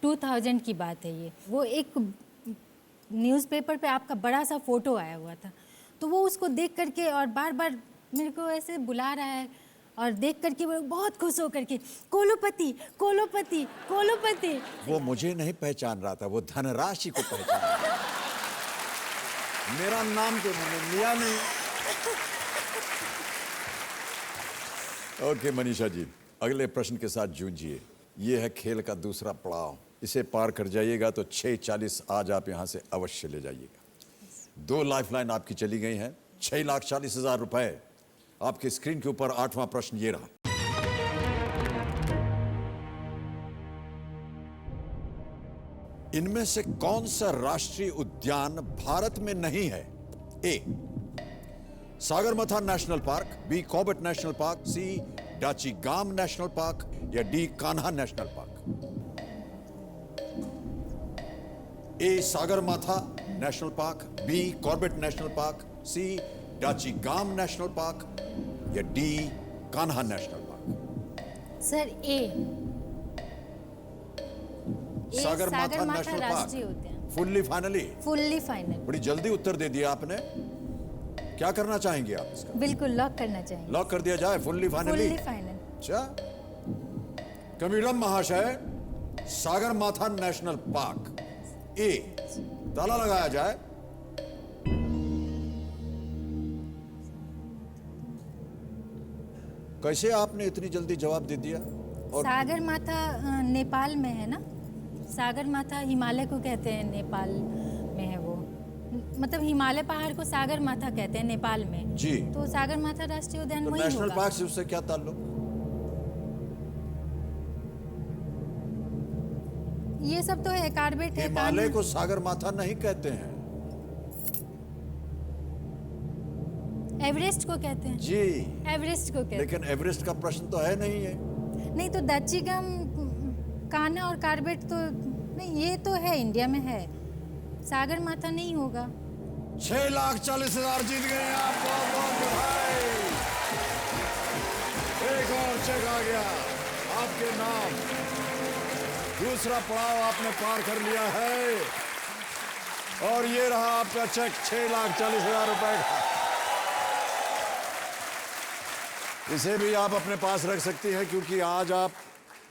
2000 की बात है ये। वो एक न्यूज़पेपर पे आपका बड़ा सा फोटो आया हुआ था, तो वो उसको देख करके और बार बार मेरे को ऐसे बुला रहा है और देख करके वो बहुत खुश हो करके कोलोपति कोलोपति कोलोपति। वो मुझे नहीं पहचान रहा था, वो धनराशि को पहचान रहा था। मेरा नाम तो मैंने लिया नहीं। ओके मनीषा जी, अगले प्रश्न के साथ जूझिए। ये है खेल का दूसरा पड़ाव। इसे पार कर जाइएगा तो 6,40 आज आप यहां से अवश्य ले जाइएगा। 2 लाइफलाइन आपकी चली गई हैं। 6,40,000 रुपए आपके स्क्रीन के ऊपर। 8वां प्रश्न ये रहा। इनमें से कौन सा राष्ट्रीय उद्यान भारत में नहीं है? A Sagarmatha national park, B Corbett national park, C Dachigam national park या D Kanha national park. A Sagarmatha national park, B Corbett national park, C Dachigam national park या D Kanha national park. Sir A Sagarmatha national राष्ट्रीय पार्क। उद्यान। Fully finally? Fully final. बड़ी जल्दी उत्तर दे दिया आपने। क्या करना चाहेंगे आप इसका? बिल्कुल लॉक करना चाहिए। लॉक कर दिया जाए? Fully finally? Fully final. अच्छा कबीरम महाशय सागरमाथा नेशनल पार्क ए, ताला लगाया जाए। कैसे आपने इतनी जल्दी जवाब दे दिया? और सागरमाथा नेपाल में है ना? सागरमाथा हिमालय को कहते हैं, नेपाल में है वो। मतलब हिमालय पहाड़ को सागरमाथा कहते हैं नेपाल में जी। तो सागरमाथा राष्ट्रीय उद्यान तो वही नेशनल होगा। पार्क से उससे क्या ताल्लुक? ये सब तो है, कार्बेट है। हिमालय को सागरमाथा नहीं कहते हैं, एवरेस्ट को कहते हैं। जी एवरेस्ट को कहते हैं। लेकिन एवरेस्ट का प्रश्न तो है नहीं है। नहीं तो दाचीगम, कान्हा और कार्बेट तो नहीं, ये तो है, इंडिया में है। सागरमाथा नहीं होगा। 6,40,000 जीत गए हैं आप। बहुत बहुत बधाई। एक और चेक आ गया आपके नाम। दूसरा पड़ाव आपने पार कर लिया है और ये रहा आपका चेक 6,40,000 रुपए का। इसे भी आप अपने पास रख सकती हैं क्योंकि आज आप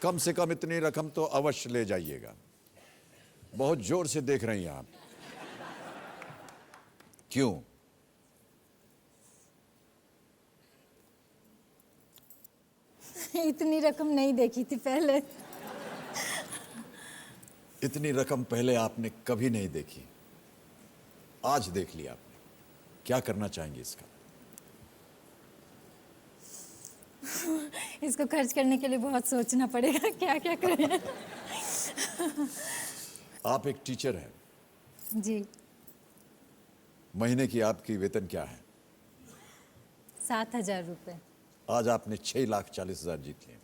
कम से कम इतनी रकम तो अवश्य ले जाइएगा। बहुत जोर से देख रही हैं आप, क्यों? इतनी रकम नहीं देखी थी पहले। इतनी रकम पहले आपने कभी नहीं देखी, आज देख लिया आपने। क्या करना चाहेंगे इसका? इसको खर्च करने के लिए बहुत सोचना पड़ेगा, क्या क्या करें। आप एक टीचर हैं जी। महीने की आपकी वेतन क्या है? 7,000 रुपये। आज आपने 6,40,000 जीत लिए।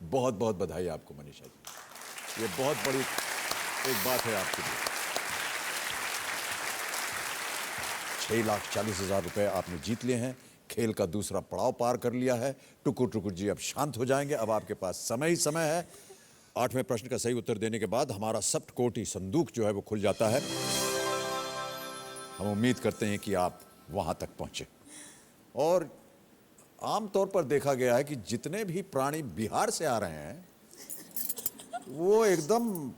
बहुत बहुत बधाई आपको मनीषा जी, ये बहुत बड़ी एक बात है आपके लिए। 6,40,000 रुपए आपने जीत लिए हैं। खेल का दूसरा पड़ाव पार कर लिया है। टुकुर टुकुर जी अब शांत हो जाएंगे। अब आपके पास समय ही समय है। 8वें प्रश्न का सही उत्तर देने के बाद हमारा सप्तकोटि संदूक जो है वो खुल जाता है। हम उम्मीद करते हैं कि आप वहां तक पहुंचे। और आमतौर पर देखा गया है कि जितने भी प्राणी बिहार से आ रहे हैं वो एकदम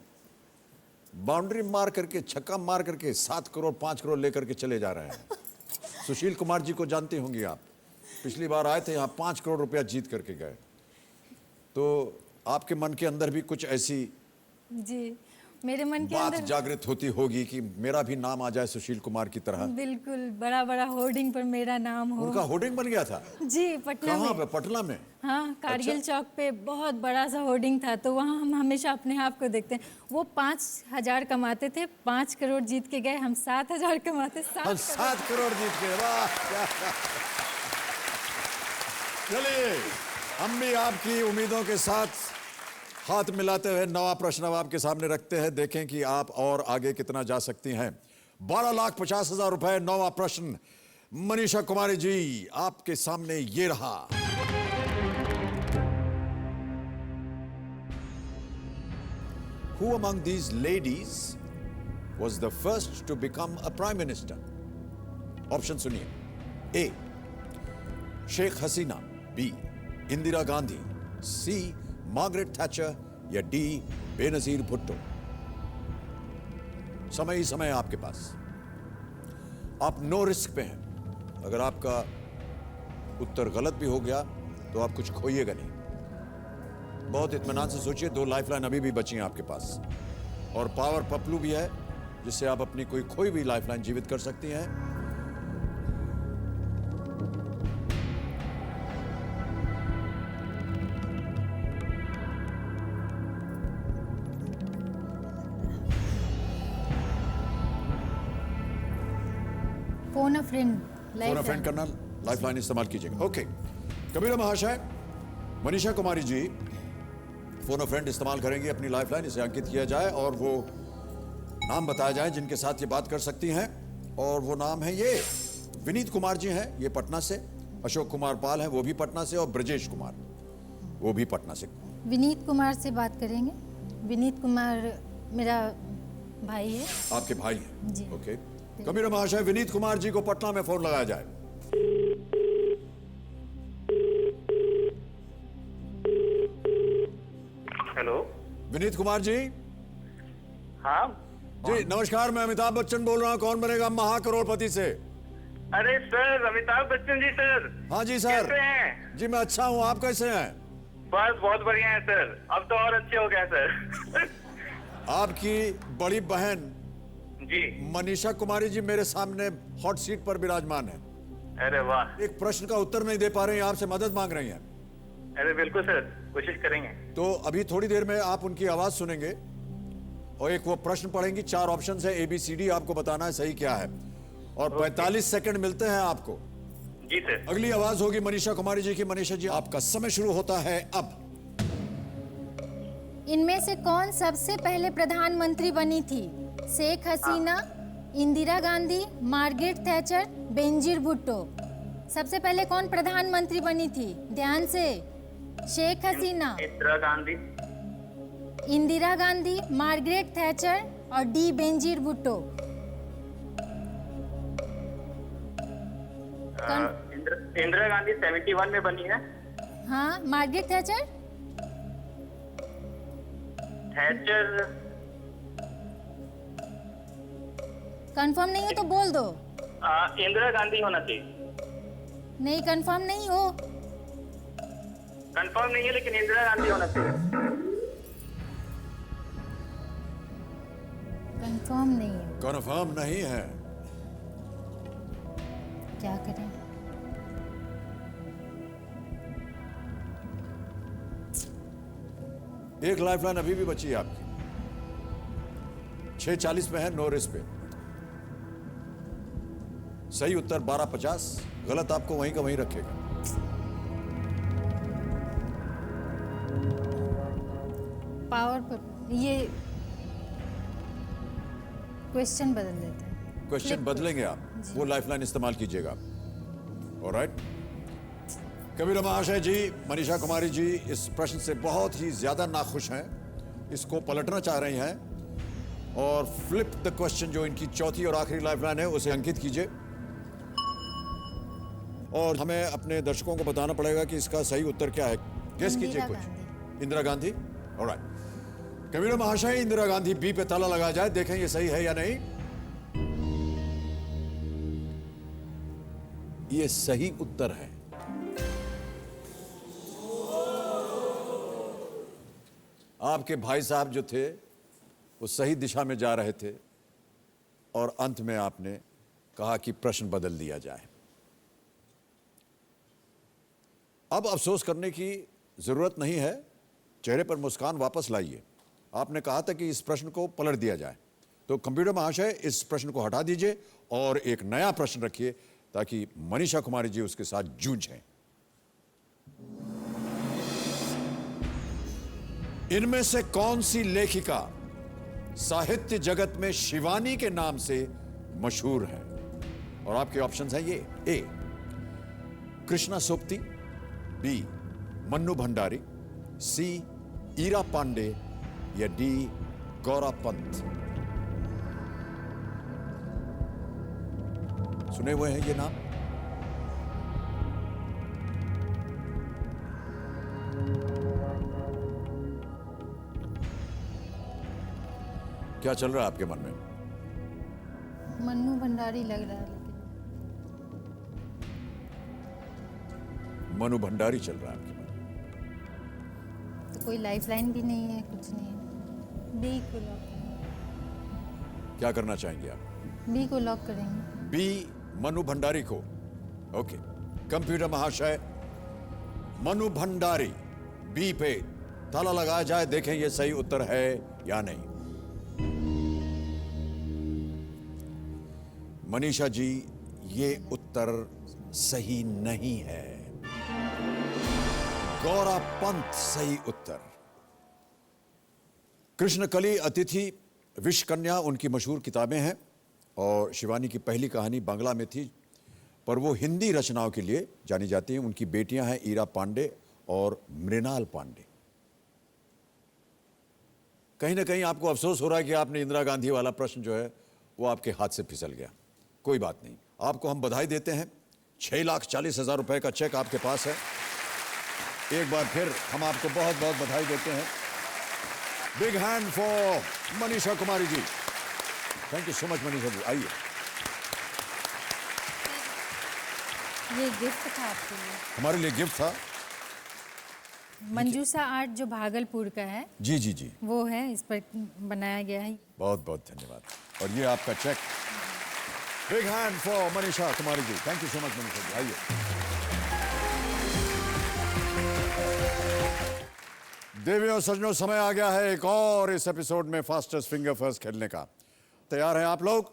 बाउंड्री मार करके, छक्का मार करके 7 करोड़ 5 करोड़ लेकर के चले जा रहे हैं। सुशील कुमार जी को जानती होंगी आप, पिछली बार आए थे यहाँ 5 करोड़ रुपया जीत करके गए। तो आपके मन के अंदर भी कुछ ऐसी जी, मेरे मन के बात अंदर जागृत होती होगी कि मेरा भी नाम आ जाए सुशील कुमार की तरह। बिल्कुल, बड़ा बड़ा होर्डिंग पर मेरा नाम हो। उनका होर्डिंग बन गया था जी, पटना कहाँ में। पे? पटना में? हाँ, कारगिल चौक पे बहुत बड़ा सा होर्डिंग था, तो वहाँ हम हमेशा अपने आप को देखते हैं। वो 5,000 कमाते थे, 5 करोड़ जीत के गए। हम 7,000 कमाते, 7 करोड़ जीत के। वाह, चलिए हम भी आपकी उम्मीदों के साथ हाथ मिलाते हुए नवा प्रश्न अब आपके सामने रखते हैं। देखें कि आप और आगे कितना जा सकती हैं। 12,50,000 रुपए। नवा प्रश्न मनीषा कुमारी जी आपके सामने ये रहा। Who among these ladies was the first to become a prime minister? Option सुनिए। ए शेख हसीना, बी इंदिरा गांधी, सी मार्गरेट थैचर या डी बेनजीर भुट्टो। समय ही समय आपके पास। आप नो रिस्क पे हैं। अगर आपका उत्तर गलत भी हो गया तो आप कुछ खोइएगा नहीं। बहुत इत्मीनान से सोचिए। 2 लाइफलाइन अभी भी बची हैं आपके पास और पावर पपलू भी है जिससे आप अपनी कोई खोई हुई लाइफलाइन जीवित कर सकती हैं। फोन अ फ्रेंड, फोन अ फ्रेंड करना, लाइफलाइन इस्तेमाल कीजिएगा। ओके कबीरा महाशय, मनीषा कुमारी जी फोन अ फ्रेंड इस्तेमाल करेंगी अपनी लाइफलाइन। इसे अंकित किया जाए और वो नाम बताया जाए जिनके साथ ये बात कर सकती हैं। और वो नाम है ये विनीत कुमार जी हैं, ये पटना से। अशोक कुमार पाल हैं, वो भी पटना से। और ब्रजेश कुमार, वो भी पटना से। विनीत कुमार से बात करेंगे। विनीत कुमार मेरा भाई है। आपके भाई हैं जी। ओके कबीरा महाशय, विनीत कुमार जी को पटना में फोन लगाया जाए। हेलो विनीत कुमार जी। हाँ जी नमस्कार, मैं अमिताभ बच्चन बोल रहा हूँ कौन बनेगा महाकरोड़पति से। अरे सर, अमिताभ बच्चन जी सर। हाँ जी सर। कैसे हैं? जी मैं अच्छा हूँ, आप कैसे हैं? बस बहुत बढ़िया है सर, अब तो और अच्छे हो गए सर। आपकी बड़ी बहन जी मनीषा कुमारी जी मेरे सामने हॉट सीट पर विराजमान है। अरे वाह। एक प्रश्न का उत्तर नहीं दे पा रही हैं, आपसे मदद मांग रही हैं। अरे बिल्कुल सर, कोशिश करेंगे। तो अभी थोड़ी देर में आप उनकी आवाज सुनेंगे और एक वो प्रश्न पढ़ेंगी। 4 ऑप्शन है, ABCD, आपको बताना है सही क्या है। और 45 सेकंड मिलते हैं आपको। जी सर। अगली आवाज होगी मनीषा कुमारी जी की। मनीषा जी आपका समय शुरू होता है अब। इनमें से कौन सबसे पहले प्रधानमंत्री बनी थी? Sheikh Hasina, Indira Gandhi, Margaret Thatcher, Benazir Bhutto. सबसे पहले कौन प्रधानमंत्री बनी थी? ध्यान से। शेख हसीना, इंदिरा गांधी। इंदिरा गांधी, मार्गरेट थैचर और डी बेंजीर भुट्टो। इंदिरा गांधी 71 में बनी है। हाँ, मार्गरेट थैचर? थैचर कंफर्म नहीं हो तो बोल दो। इंदिरा गांधी होना चाहिए। नहीं, कंफर्म नहीं हो। कंफर्म नहीं है लेकिन इंदिरा गांधी होना चाहिए। कंफर्म नहीं है। कन्फर्म नहीं है। क्या करें? एक लाइफलाइन अभी भी बची है आपकी। 6:40 में है, नो रिस्क पे। सही उत्तर 12:50, गलत आपको वहीं का वहीं रखेगा। पावर पर ये क्वेश्चन बदल देते हैं। क्वेश्चन बदलेंगे आप, वो लाइफलाइन इस्तेमाल कीजिएगा। ऑलराइट। कबीर महाशय जी, मनीषा कुमारी जी इस प्रश्न से बहुत ही ज्यादा नाखुश हैं, इसको पलटना चाह रही हैं और फ्लिप द क्वेश्चन, जो इनकी चौथी और आखिरी लाइफलाइन है, उसे अंकित कीजिए और हमें अपने दर्शकों को बताना पड़ेगा कि इसका सही उत्तर क्या है। गेस कीजिए कुछ। इंदिरा गांधी। ऑलराइट। कबीर महाशय, इंदिरा गांधी बी पे ताला लगा जाए, देखें ये सही है या नहीं। ये सही उत्तर है। आपके भाई साहब जो थे वो सही दिशा में जा रहे थे और अंत में आपने कहा कि प्रश्न बदल दिया जाए। अब अफसोस करने की जरूरत नहीं है, चेहरे पर मुस्कान वापस लाइए। आपने कहा था कि इस प्रश्न को पलट दिया जाए, तो कंप्यूटर महाशय इस प्रश्न को हटा दीजिए और एक नया प्रश्न रखिए ताकि मनीषा कुमारी जी उसके साथ जूझें। इनमें से कौन सी लेखिका साहित्य जगत में शिवानी के नाम से मशहूर है? और आपके ऑप्शंस हैं ये: ए कृष्णा सोप्ती, बी मन्नू भंडारी, सी ईरा पांडे या डी गौरा पंत। सुने हुए हैं ये नाम? क्या चल रहा है आपके मन में? मन्नू भंडारी लग रहा है, लेकिन मनु भंडारी चल रहा है आपके मन में। तो कोई लाइफलाइन भी नहीं है, कुछ नहीं है। बी को लॉक। क्या करना चाहेंगे आप? बी को लॉक करेंगे। बी मनु भंडारी को। ओके। कंप्यूटर महाशय, मनु भंडारी बी पे ताला लगाया जाए, देखें ये सही उत्तर है या नहीं। मनीषा जी, ये उत्तर सही नहीं है। गौरा पंत सही उत्तर। कृष्णकली, अतिथि, विषकन्या उनकी मशहूर किताबें हैं और शिवानी की पहली कहानी बांग्ला में थी, पर वो हिंदी रचनाओं के लिए जानी जाती हैं। उनकी बेटियां हैं ईरा पांडे और मृणाल पांडे। कहीं ना कहीं आपको अफसोस हो रहा है कि आपने इंदिरा गांधी वाला प्रश्न जो है वो आपके हाथ से फिसल गया। कोई बात नहीं, आपको हम बधाई देते हैं। 6,40,000 रुपए का चेक आपके पास है। एक बार फिर हम आपको बहुत बहुत बधाई देते हैं। Big hand for Manisha Kumari ji. Thank you so much Manisha ji. आइए। ये गिफ्ट था आपके लिए। हमारे लिए गिफ्ट था। मंजूसा आर्ट जो भागलपुर का है, जी जी जी, वो है, इस पर बनाया गया है। बहुत बहुत धन्यवाद। और ये आपका cheque. Big hand for Manisha Kumari ji. Thank you so much Manisha ji. आइए। देवियों और सज्जनों, समय आ गया है एक और इस एपिसोड में फास्टेस्ट फिंगर फर्स्ट खेलने का। तैयार हैं आप लोग?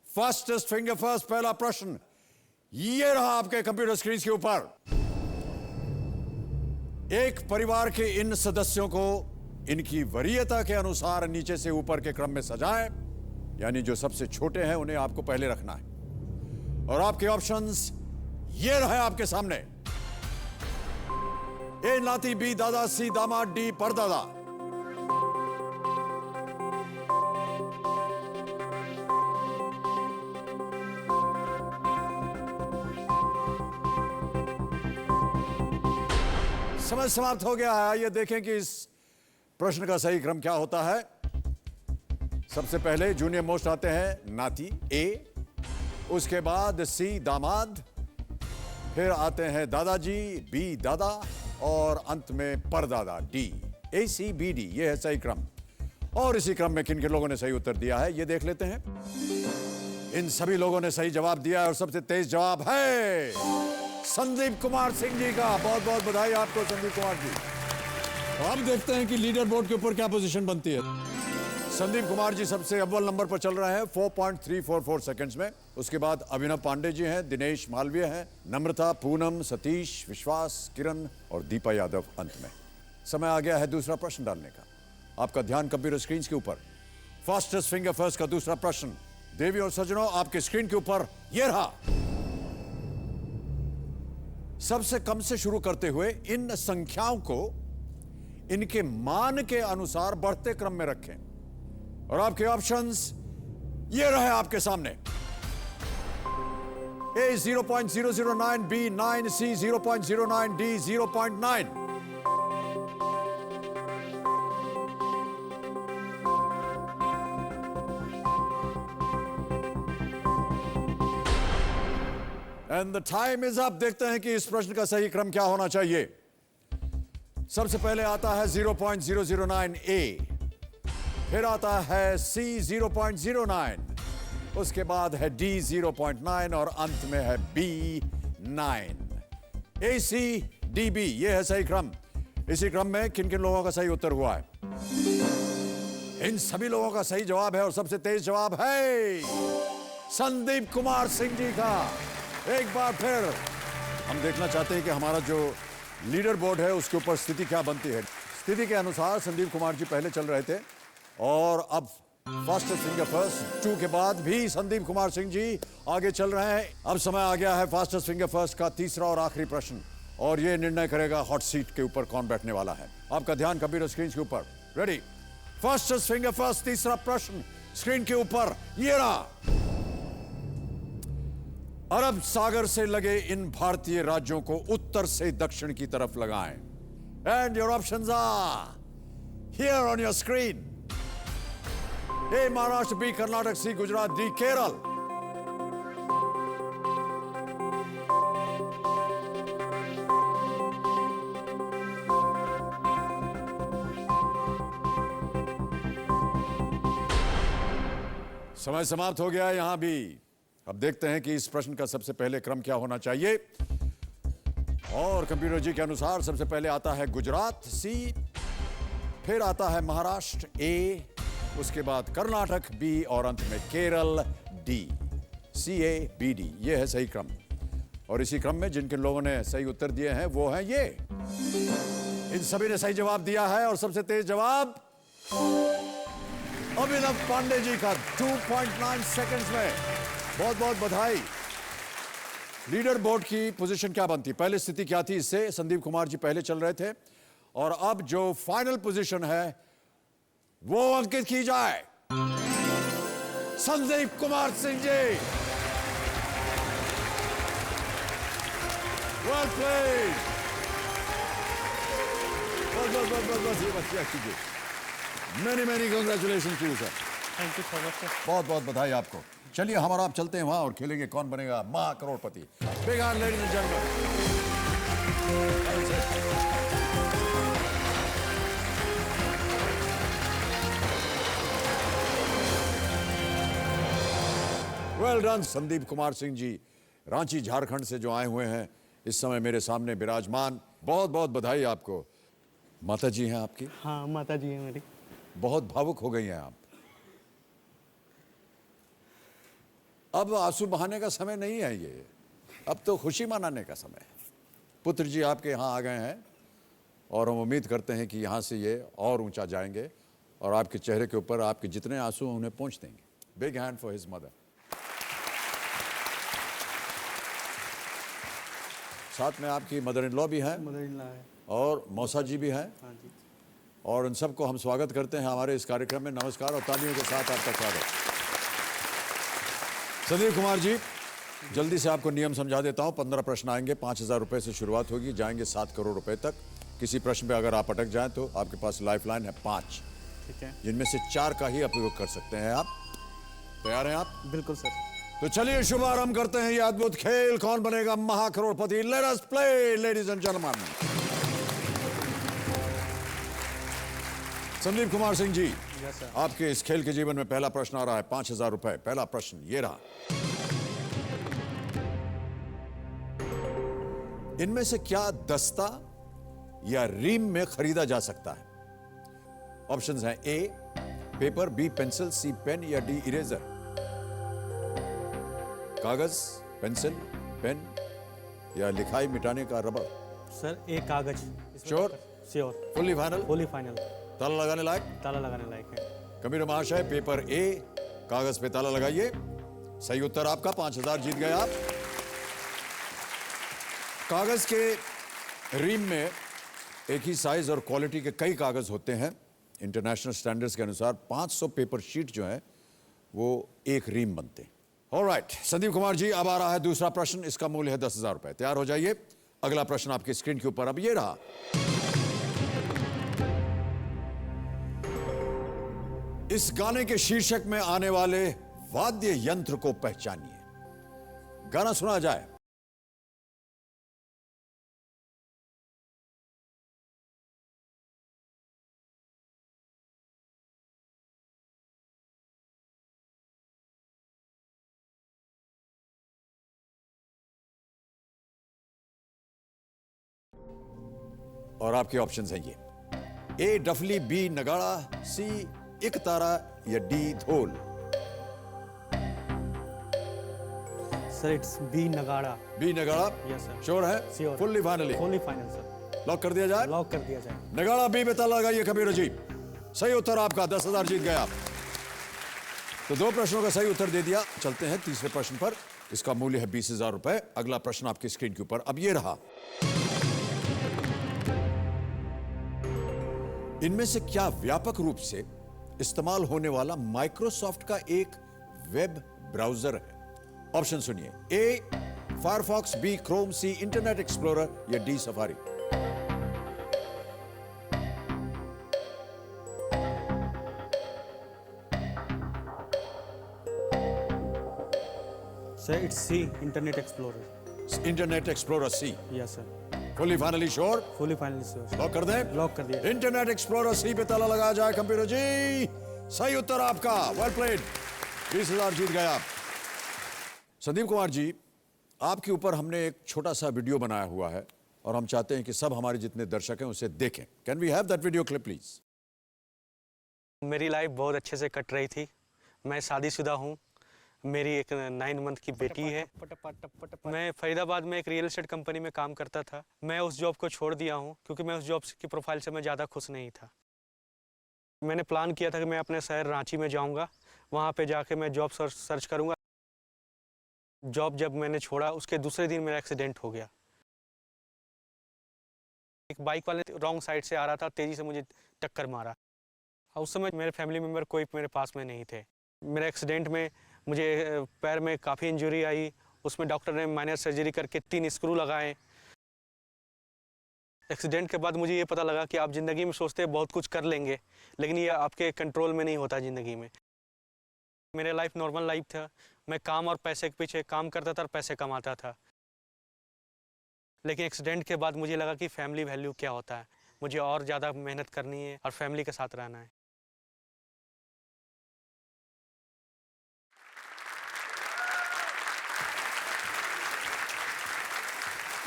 फास्टेस्ट फिंगर फर्स्ट पहला प्रश्न ये रहा आपके कंप्यूटर स्क्रीन के ऊपर। एक परिवार के इन सदस्यों को इनकी वरीयता के अनुसार नीचे से ऊपर के क्रम में सजाएं, यानी जो सबसे छोटे हैं उन्हें आपको पहले रखना है। और आपके ऑप्शंस ये रहे आपके सामने: ए नाती, बी दादा, सी दामाद, डी परदादा। समय समाप्त हो गया है। आइए देखें कि इस प्रश्न का सही क्रम क्या होता है। सबसे पहले जूनियर मोस्ट आते हैं नाती ए, उसके बाद सी दामाद, फिर आते हैं दादाजी, बी दादा और अंत में परदादा डी। ए सी बी डी, ये है सही क्रम। और इसी क्रम में किन किन लोगों ने सही उत्तर दिया है ये देख लेते हैं। इन सभी लोगों ने सही जवाब दिया है और सबसे तेज जवाब है संदीप कुमार सिंह जी का। बहुत बहुत बधाई आपको संदीप कुमार जी। अब देखते हैं कि लीडर बोर्ड के ऊपर क्या पोजीशन बनती है। संदीप कुमार जी सबसे अव्वल नंबर पर चल रहे हैं 4.344 सेकंड्स में। उसके बाद अभिनव पांडे जी हैं, दिनेश मालवीय हैं, नम्रता, पूनम, सतीश, विश्वास, किरण और दीपा यादव अंत में। समय आ गया है दूसरा प्रश्न डालने का। आपका ध्यान कंप्यूटर स्क्रीन के ऊपर। फास्टेस्ट फिंगर फर्स्ट का दूसरा प्रश्न देवी और सज्जनों आपके स्क्रीन के ऊपर यह रहा। सबसे कम से शुरू करते हुए इन संख्याओं को इनके मान के अनुसार बढ़ते क्रम में रखें और आपके ऑप्शंस ये रहे आपके सामने। A 0.009, B 9, C 0.09, D 0.9। And the time is up. देखते हैं कि इस प्रश्न का सही क्रम क्या होना चाहिए। सबसे पहले आता है 0.009 A, फिर आता है C 0.09, उसके बाद है D 0.9 और अंत में है B 9। AC DB, ये है सही क्रम। इसी क्रम में किन किन लोगों का सही उत्तर हुआ है? इन सभी लोगों का सही जवाब है और सबसे तेज जवाब है संदीप कुमार सिंह जी का। एक बार फिर हम देखना चाहते हैं कि हमारा जो लीडर बोर्ड है उसके ऊपर स्थिति क्या बनती है। स्थिति के अनुसार संदीप कुमार जी पहले चल रहे थे और अब फास्टेस्ट फिंगर फर्स्ट 2 के बाद भी संदीप कुमार सिंह जी आगे चल रहे हैं। अब समय आ गया है फास्टेस्ट फिंगर फर्स्ट का तीसरा और आखिरी प्रश्न और यह निर्णय करेगा हॉट सीट के ऊपर कौन बैठने वाला है। आपका ध्यान कंप्यूटर स्क्रीन के ऊपर। रेडी, फास्टेस्ट फिंगर फर्स्ट तीसरा प्रश्न स्क्रीन के ऊपर ये रहा। अरब सागर से लगे इन भारतीय राज्यों को उत्तर से दक्षिण की तरफ लगाएं। And your options are here on your screen. A Maharashtra, B Karnataka, C Gujarat, D Kerala. समय समाप्त हो गया है यहां भी। अब देखते हैं कि इस प्रश्न का सबसे पहले क्रम क्या होना चाहिए। और कंप्यूटर जी के अनुसार सबसे पहले आता है गुजरात सी, फिर आता है महाराष्ट्र ए, उसके बाद कर्नाटक बी और अंत में Kerala D. C A B D, ये है सही क्रम। और इसी क्रम में जिन किन लोगों ने सही उत्तर दिए हैं वो हैं ये। इन सभी ने सही जवाब दिया है और सबसे तेज जवाब अभिनव पांडे जी का 2.9 सेकंड्स में। बहुत बहुत बधाई। लीडर बोर्ड की पोजीशन क्या बनती? पहले स्थिति क्या थी? इससे संदीप कुमार जी पहले चल रहे थे और अब जो फाइनल पोजीशन है वो अंकित की जाए संदीप कुमार सिंह जी। Well played. बस कीजिए। Many congratulation to sir. Thank you so much sir. बहुत बहुत बधाई आपको। चलिए हमारा आप चलते हैं वहां और खेलेंगे Kaun Banega Maha Crorepati. Big hand ladies and gentleman. Well done Sandeep Kumar Singh ji, Ranchi Jharkhand से जो आए हुए हैं इस समय मेरे सामने विराजमान। बहुत बहुत बधाई आपको। माता जी हैं आपकी? हाँ, माता जी हैं मेरी। बहुत भावुक हो गई हैं आप। अब आंसू बहाने का समय नहीं है ये, अब तो खुशी मनाने का समय है। पुत्र जी आपके यहाँ आ गए हैं और हम उम्मीद करते हैं कि यहाँ से ये और ऊंचा जाएंगे और आपके चेहरे के ऊपर आपके जितने आंसू हैं उन्हें पहुँच देंगे। Big hand for his mother. साथ में आपकी मदर इन लॉ भी है और मौसा जी भी हैं और उन सबको हम स्वागत करते हैं हमारे इस कार्यक्रम में। नमस्कार और तालियों के साथ आपका स्वागत। संदीप कुमार जी, जल्दी से आपको नियम समझा देता हूं। 15 प्रश्न आएंगे, 5,000 रुपए से शुरुआत होगी, जाएंगे 7 करोड़ रुपए तक। किसी प्रश्न पे अगर आप अटक जाएं तो आपके पास लाइफलाइन है 5, ठीक है, जिनमें से 4 का ही उपयोग कर सकते हैं आप। तैयार हैं आप? बिल्कुल सर। तो चलिए शुभारंभ करते हैं ये अद्भुत खेल, Kaun Banega Mahacrorepati. Let us play ladies and gentleman. Sandeep Kumar Singh ji, yes sir. आपके इस खेल के जीवन में पहला प्रश्न आ रहा है 5,000 रुपए। पहला प्रश्न ये रहा, इनमें से क्या दस्ता या रीम में खरीदा जा सकता है? ऑप्शंस हैं ए पेपर, बी पेंसिल, सी पेन या डी इरेजर। कागज, पेंसिल, पेन या लिखाई मिटाने का रबड़। सर एक कागज। Sure? Sure. Fully final? Fully final. ताला लगाने लायक? ताला लगाने लायक है। कबीर महाशय, पेपर ए, कागज पे ताला लगाइए। सही उत्तर आपका, 5,000 जीत गए आप। कागज के रीम में एक ही साइज और क्वालिटी के कई कागज होते हैं। इंटरनेशनल स्टैंडर्ड्स के अनुसार 500 पेपर शीट जो है वो एक रीम बनते हैं। ऑलराइट, संदीप कुमार जी, अब आ रहा है दूसरा प्रश्न। इसका मूल्य है 10,000 रुपए। तैयार हो जाइए। अगला प्रश्न आपकी स्क्रीन के ऊपर अब ये रहा, इस गाने के शीर्षक में आने वाले वाद्य यंत्र को पहचानिए। गाना सुना जाए। और आपके ऑप्शंस हैं ये, ए डफली, बी नगाड़ा, सी एक तारा या डी ढोल। सर इट्स बी नगाड़ा। बी नगाड़ा? Yes sir. श्योर है? Sure. Fully finally? Fully final sir. Lock कर दिया जाए? लॉक कर दिया जाए। नगाड़ा बी पे ताला लगाइए कबीर जी। सही उत्तर आपका, 10,000 जीत गए आप। तो 2 प्रश्नों का सही उत्तर दे दिया। चलते हैं तीसरे प्रश्न पर। इसका मूल्य है 20,000 रुपए। अगला प्रश्न आपकी स्क्रीन के ऊपर अब ये रहा, इनमें से क्या व्यापक रूप से इस्तेमाल होने वाला माइक्रोसॉफ्ट का एक वेब ब्राउजर है? ऑप्शन सुनिए, A Firefox, B Chrome, C Internet Explorer या D Safari. Sir it's C Internet Explorer. Internet Explorer C? Yes sir. Fully finally sure? Fully final sure. Lock कर दें? लॉक कर दिया। Internet Explorer सी पे ताला लगाया जाए कंप्यूटर जी। सही उत्तर आपका, वेल प्लेड। 20,000 जीत गए आप। संदीप कुमार जी, आपके ऊपर हमने एक छोटा सा वीडियो बनाया हुआ है और हम चाहते हैं कि सब हमारे जितने दर्शक हैं उसे देखें। Can we have that video clip please? मेरी लाइफ बहुत अच्छे से कट रही थी। मैं शादीशुदा हूँ। मेरी एक 9 मंथ की बेटी है। मैं फरीदाबाद में एक रियल एस्टेट कंपनी में काम करता था। मैं उस जॉब को छोड़ दिया हूँ क्योंकि मैं उस जॉब की प्रोफाइल से मैं ज़्यादा खुश नहीं था। मैंने प्लान किया था कि मैं अपने शहर रांची में जाऊँगा, वहाँ पे जाके मैं जॉब सर्च करूँगा। जॉब जब मैंने छोड़ा उसके दूसरे दिन मेरा एक्सीडेंट हो गया। एक बाइक वाले रॉन्ग साइड से आ रहा था, तेज़ी से मुझे टक्कर मारा। उस समय मेरे फैमिली मेम्बर कोई मेरे पास में नहीं थे। मेरे एक्सीडेंट में मुझे पैर में काफ़ी इंजरी आई। उसमें डॉक्टर ने माइनर सर्जरी करके 3 स्क्रू लगाए। एक्सीडेंट के बाद मुझे ये पता लगा कि आप ज़िंदगी में सोचते हैं बहुत कुछ कर लेंगे, लेकिन ये आपके कंट्रोल में नहीं होता ज़िंदगी में। मेरे लाइफ नॉर्मल लाइफ था। मैं काम और पैसे के पीछे काम करता था और पैसे कमाता था। लेकिन एक्सीडेंट के बाद मुझे लगा कि फैमिली वैल्यू क्या होता है। मुझे और ज़्यादा मेहनत करनी है और फैमिली के साथ रहना है।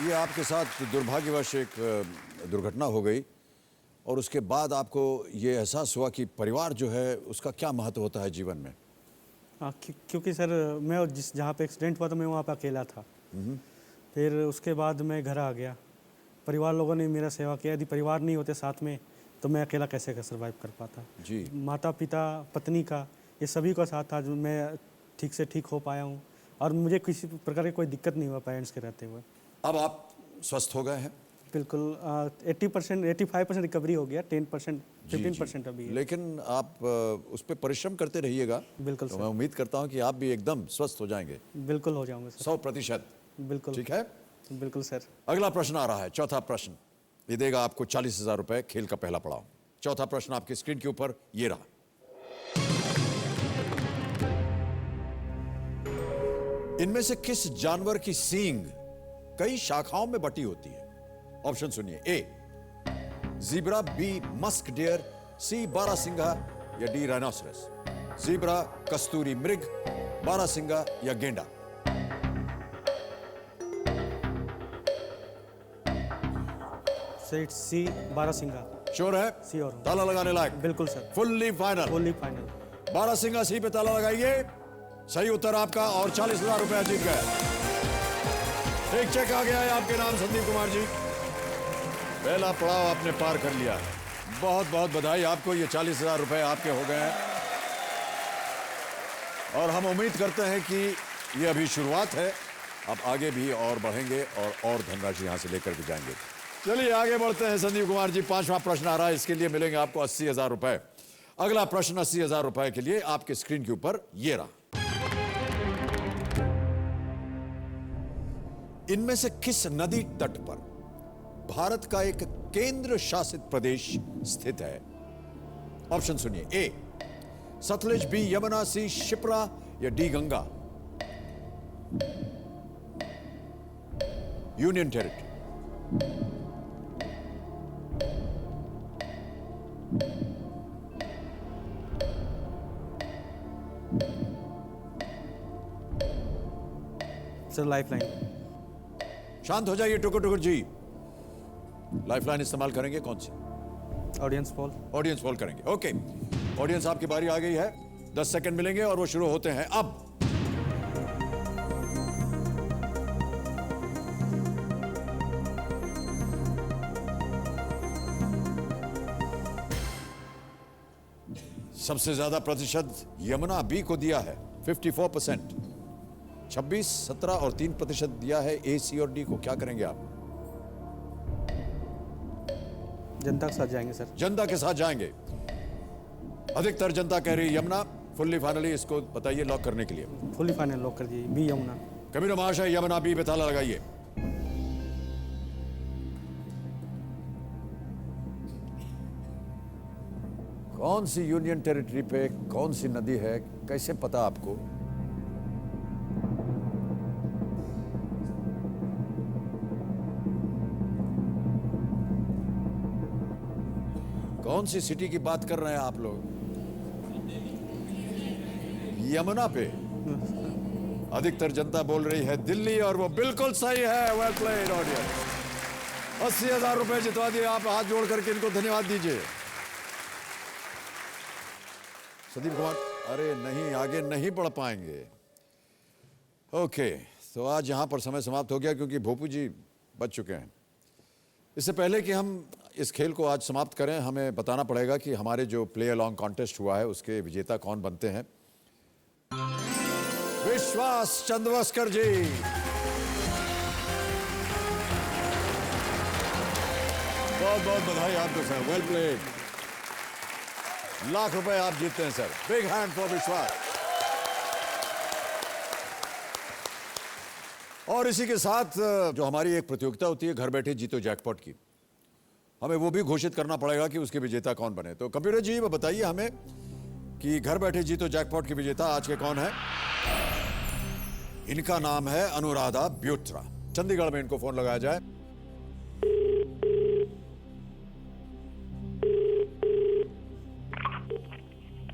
ये आपके साथ दुर्भाग्यवश एक दुर्घटना हो गई और उसके बाद आपको ये एहसास हुआ कि परिवार जो है उसका क्या महत्व होता है जीवन में। क्योंकि सर मैं जहाँ पे एक्सीडेंट हुआ था मैं वहाँ पे अकेला था। फिर उसके बाद मैं घर आ गया। परिवार लोगों ने मेरा सेवा किया। यदि परिवार नहीं होते साथ में तो मैं अकेला कैसे सर्वाइव कर पाता जी। माता पिता पत्नी का ये सभी का साथ था जो मैं ठीक से ठीक हो पाया हूँ और मुझे किसी प्रकार की कोई दिक्कत नहीं हुआ पेरेंट्स के रहते हुए। अब आप स्वस्थ हो गए हैं? बिल्कुल 80% 85% रिकवरी हो गया। 10% 15% अभी है। लेकिन आप उस पर परिश्रम करते रहिएगा। बिल्कुल तो मैं उम्मीद करता हूँ कि आप भी एकदम स्वस्थ हो जाएंगे। बिल्कुल हो जाऊंगा सर। 100%। बिल्कुल ठीक है? बिल्कुल सर। अगला प्रश्न आ रहा है, चौथा प्रश्न। ये देगा आपको 40,000 रुपए, खेल का पहला पड़ाव। चौथा प्रश्न आपकी स्क्रीन के ऊपर ये रहा। इनमें से किस जानवर की सींग कई शाखाओं में बटी होती है? ऑप्शन सुनिए। ए ज़ीब्रा, बी मस्क डियर, सी बारहसिंगा या डी राइनोसरस। ज़ीब्रा, कस्तूरी मृग, बारहसिंगा या गेंडा। सी बारहसिंगा। श्योर है? सी और ताला लगाने लायक? बिल्कुल sir. Fully final? Fully final. बारहसिंगा सी पे ताला लगाइए। सही उत्तर आपका और 40,000 रुपया जीत गए। एक चेक आ गया है आपके नाम संदीप कुमार जी। पहला पड़ाव आपने पार कर लिया। बहुत बहुत बधाई आपको, ये 40,000 रुपए आपके हो गए हैं। और हम उम्मीद करते हैं कि ये अभी शुरुआत है, अब आगे भी और बढ़ेंगे और धनराशि यहां से लेकर के जाएंगे। चलिए आगे बढ़ते हैं संदीप कुमार जी। 5वां प्रश्न आ रहा है, इसके लिए मिलेंगे आपको 80,000 रुपए। अगला प्रश्न 80,000 रुपए के लिए आपके स्क्रीन के ऊपर ये रहा। इनमें से किस नदी तट पर भारत का एक केंद्र शासित प्रदेश स्थित है? ऑप्शन सुनिए। ए सतलुज, बी यमुना, सी शिप्रा या D Ganga. Union territory. Sir lifeline. शांत हो जाइए टुकुर टुकुर जी। लाइफलाइन इस्तेमाल करेंगे कौन सी? Audience poll. ऑडियंस पोल करेंगे। ओके ऑडियंस आपकी बारी आ गई है। 10 सेकंड मिलेंगे और वो शुरू होते हैं अब। सबसे ज्यादा प्रतिशत यमुना बी को दिया है 54%। 26, 17 और 3% दिया है ए, सी और डी को। क्या करेंगे आप? जनता के साथ जाएंगे सर। जनता के साथ जाएंगे। अधिकतर जनता कह रही है यमुना। फुल्ली फाइनली इसको बताइए लॉक करने के लिए। फुल्ली फाइनल लॉक कर दीजिए, बी यमुना। कबीर महाशय यमुना बी पे ताला लगाइए। कौन सी यूनियन टेरिटरी पे कौन सी नदी है, कैसे पता आपको? कौन सी सिटी की बात कर रहे हैं आप लोग? यमुना पे अधिकतर जनता बोल रही है दिल्ली, और वो बिल्कुल सही है। Well played audience. 80,000 रुपए जितवा दिए आप। हाथ जोड़ करके इनको धन्यवाद दीजिए। संदीप कुमार, अरे नहीं आगे नहीं बढ़ पाएंगे। ओके तो आज यहां पर समय समाप्त हो गया क्योंकि भोपू जी बच चुके हैं। इससे पहले कि हम इस खेल को आज समाप्त करें, हमें बताना पड़ेगा कि हमारे जो प्ले अलॉन्ग कॉन्टेस्ट हुआ है उसके विजेता कौन बनते हैं। विश्वास चंद्रवस्कर जी, बहुत बहुत बधाई आपको सर। Well played. लाख रुपए आप जीतते हैं सर। बिग हैंड फॉर विश्वास। और इसी के साथ जो हमारी एक प्रतियोगिता होती है घर बैठे जीतो जैकपॉट की, हमें वो भी घोषित करना पड़ेगा कि उसके विजेता कौन बने। तो कंप्यूटर जी वो बताइए हमें कि घर बैठे जीतो जैकपॉट के विजेता आज के कौन है? इनका नाम है अनुराधा ब्यूट्रा। चंडीगढ़ में इनको फोन लगाया जाए।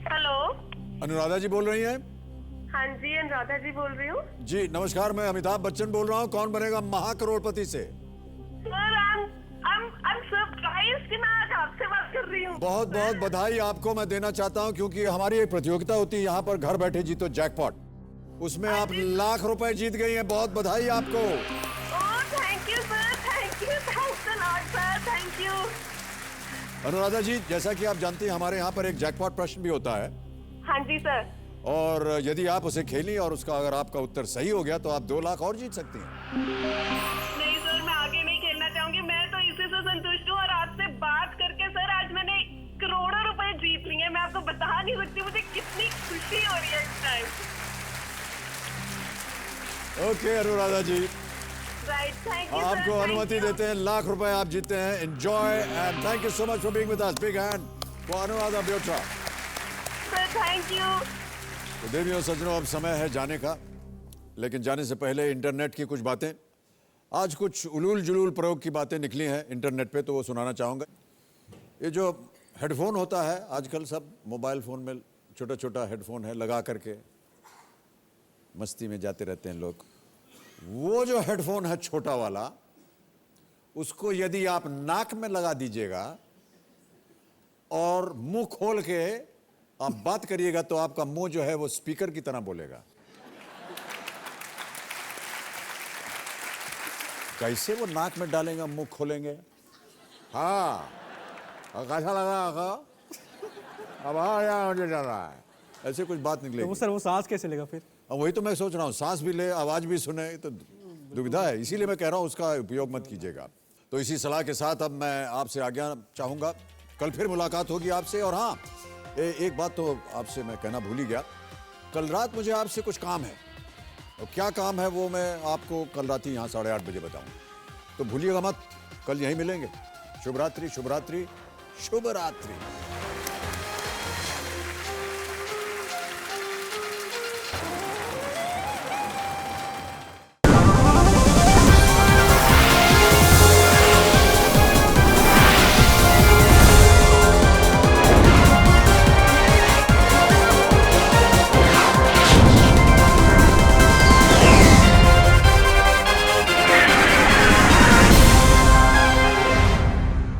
हेलो, अनुराधा जी बोल रही हैं? हाँ जी अनुराधा जी बोल रही हूँ। जी नमस्कार, मैं अमिताभ बच्चन बोल रहा हूँ। कौन बनेगा महाकरोड़पति से? सर I'm surprised कि मैं आज आपसे बात कर रही हूँ। बहुत बहुत बधाई आपको मैं देना चाहता हूँ क्योंकि हमारी एक प्रतियोगिता होती है यहाँ पर घर बैठे जीतो जैकपॉट, उसमें आप लाख रुपए जीत गई हैं। बहुत बधाई आपको। Thank you sir, thank you, thanks a lot sir, thank you. Anuradha ji जैसा कि आप जानती हैं हमारे यहाँ पर एक जैकपॉट प्रश्न भी होता है। हाँ जी सर। और यदि आप उसे खेली और उसका अगर आपका उत्तर सही हो गया तो आप 2 लाख और जीत सकती हैं। नहीं सर, मैं आगे नहीं खेलना चाहूंगी। मैं तो इसी से संतुष्ट हूँ और आपसे बात करके सर आज मैंने करोड़ों रुपए जीत लिए हैं। मैं आपको बता नहीं सकती मुझे कितनी खुशी हो रही है इस time. Okay Anuradha ji, right thank you आपको अनुमति देते हैं, लाख रुपए आप जीते हैं। Enjoy and thank you so much for being with us. Big hand for Anuradha Byotra. Sir thank you. तो देवियों और सज्जनों, अब समय है जाने का, लेकिन जाने से पहले इंटरनेट की कुछ बातें। आज कुछ उलूल जुलूल प्रयोग की बातें निकली हैं इंटरनेट पे, तो वो सुनाना चाहूँगा। ये जो हेडफोन होता है आजकल, सब मोबाइल फ़ोन में छोटा छोटा हेडफोन है, लगा करके मस्ती में जाते रहते हैं लोग। वो जो हेडफोन है छोटा वाला, उसको यदि आप नाक में लगा दीजिएगा और मुंह खोल के आप बात करिएगा, तो आपका मुंह जो है वो स्पीकर की तरह बोलेगा। कैसे वो नाक में डालेंगे, मुंह खोलेंगे? हाँ, कैसा लगा? अब मुझे डर रहा है, ऐसे कुछ बात निकलेगी। तो सर वो सांस कैसे लेगा फिर? अब वही तो मैं सोच रहा हूँ, सांस भी ले, आवाज भी सुने, तो दुविधा है। इसीलिए मैं कह रहा हूँ उसका उपयोग मत कीजिएगा। तो इसी सलाह के साथ अब मैं आपसे आज्ञा चाहूँगा। कल फिर मुलाकात होगी आपसे। और हाँ, एक बात तो आपसे मैं कहना भूल ही गया, कल रात मुझे आपसे कुछ काम है, और क्या काम है वो मैं आपको कल रात ही यहाँ 8:30 बजे बताऊँ, तो भूलिएगा मत। कल यहीं मिलेंगे। शुभ रात्रि, शुभ रात्रि, शुभ रात्रि।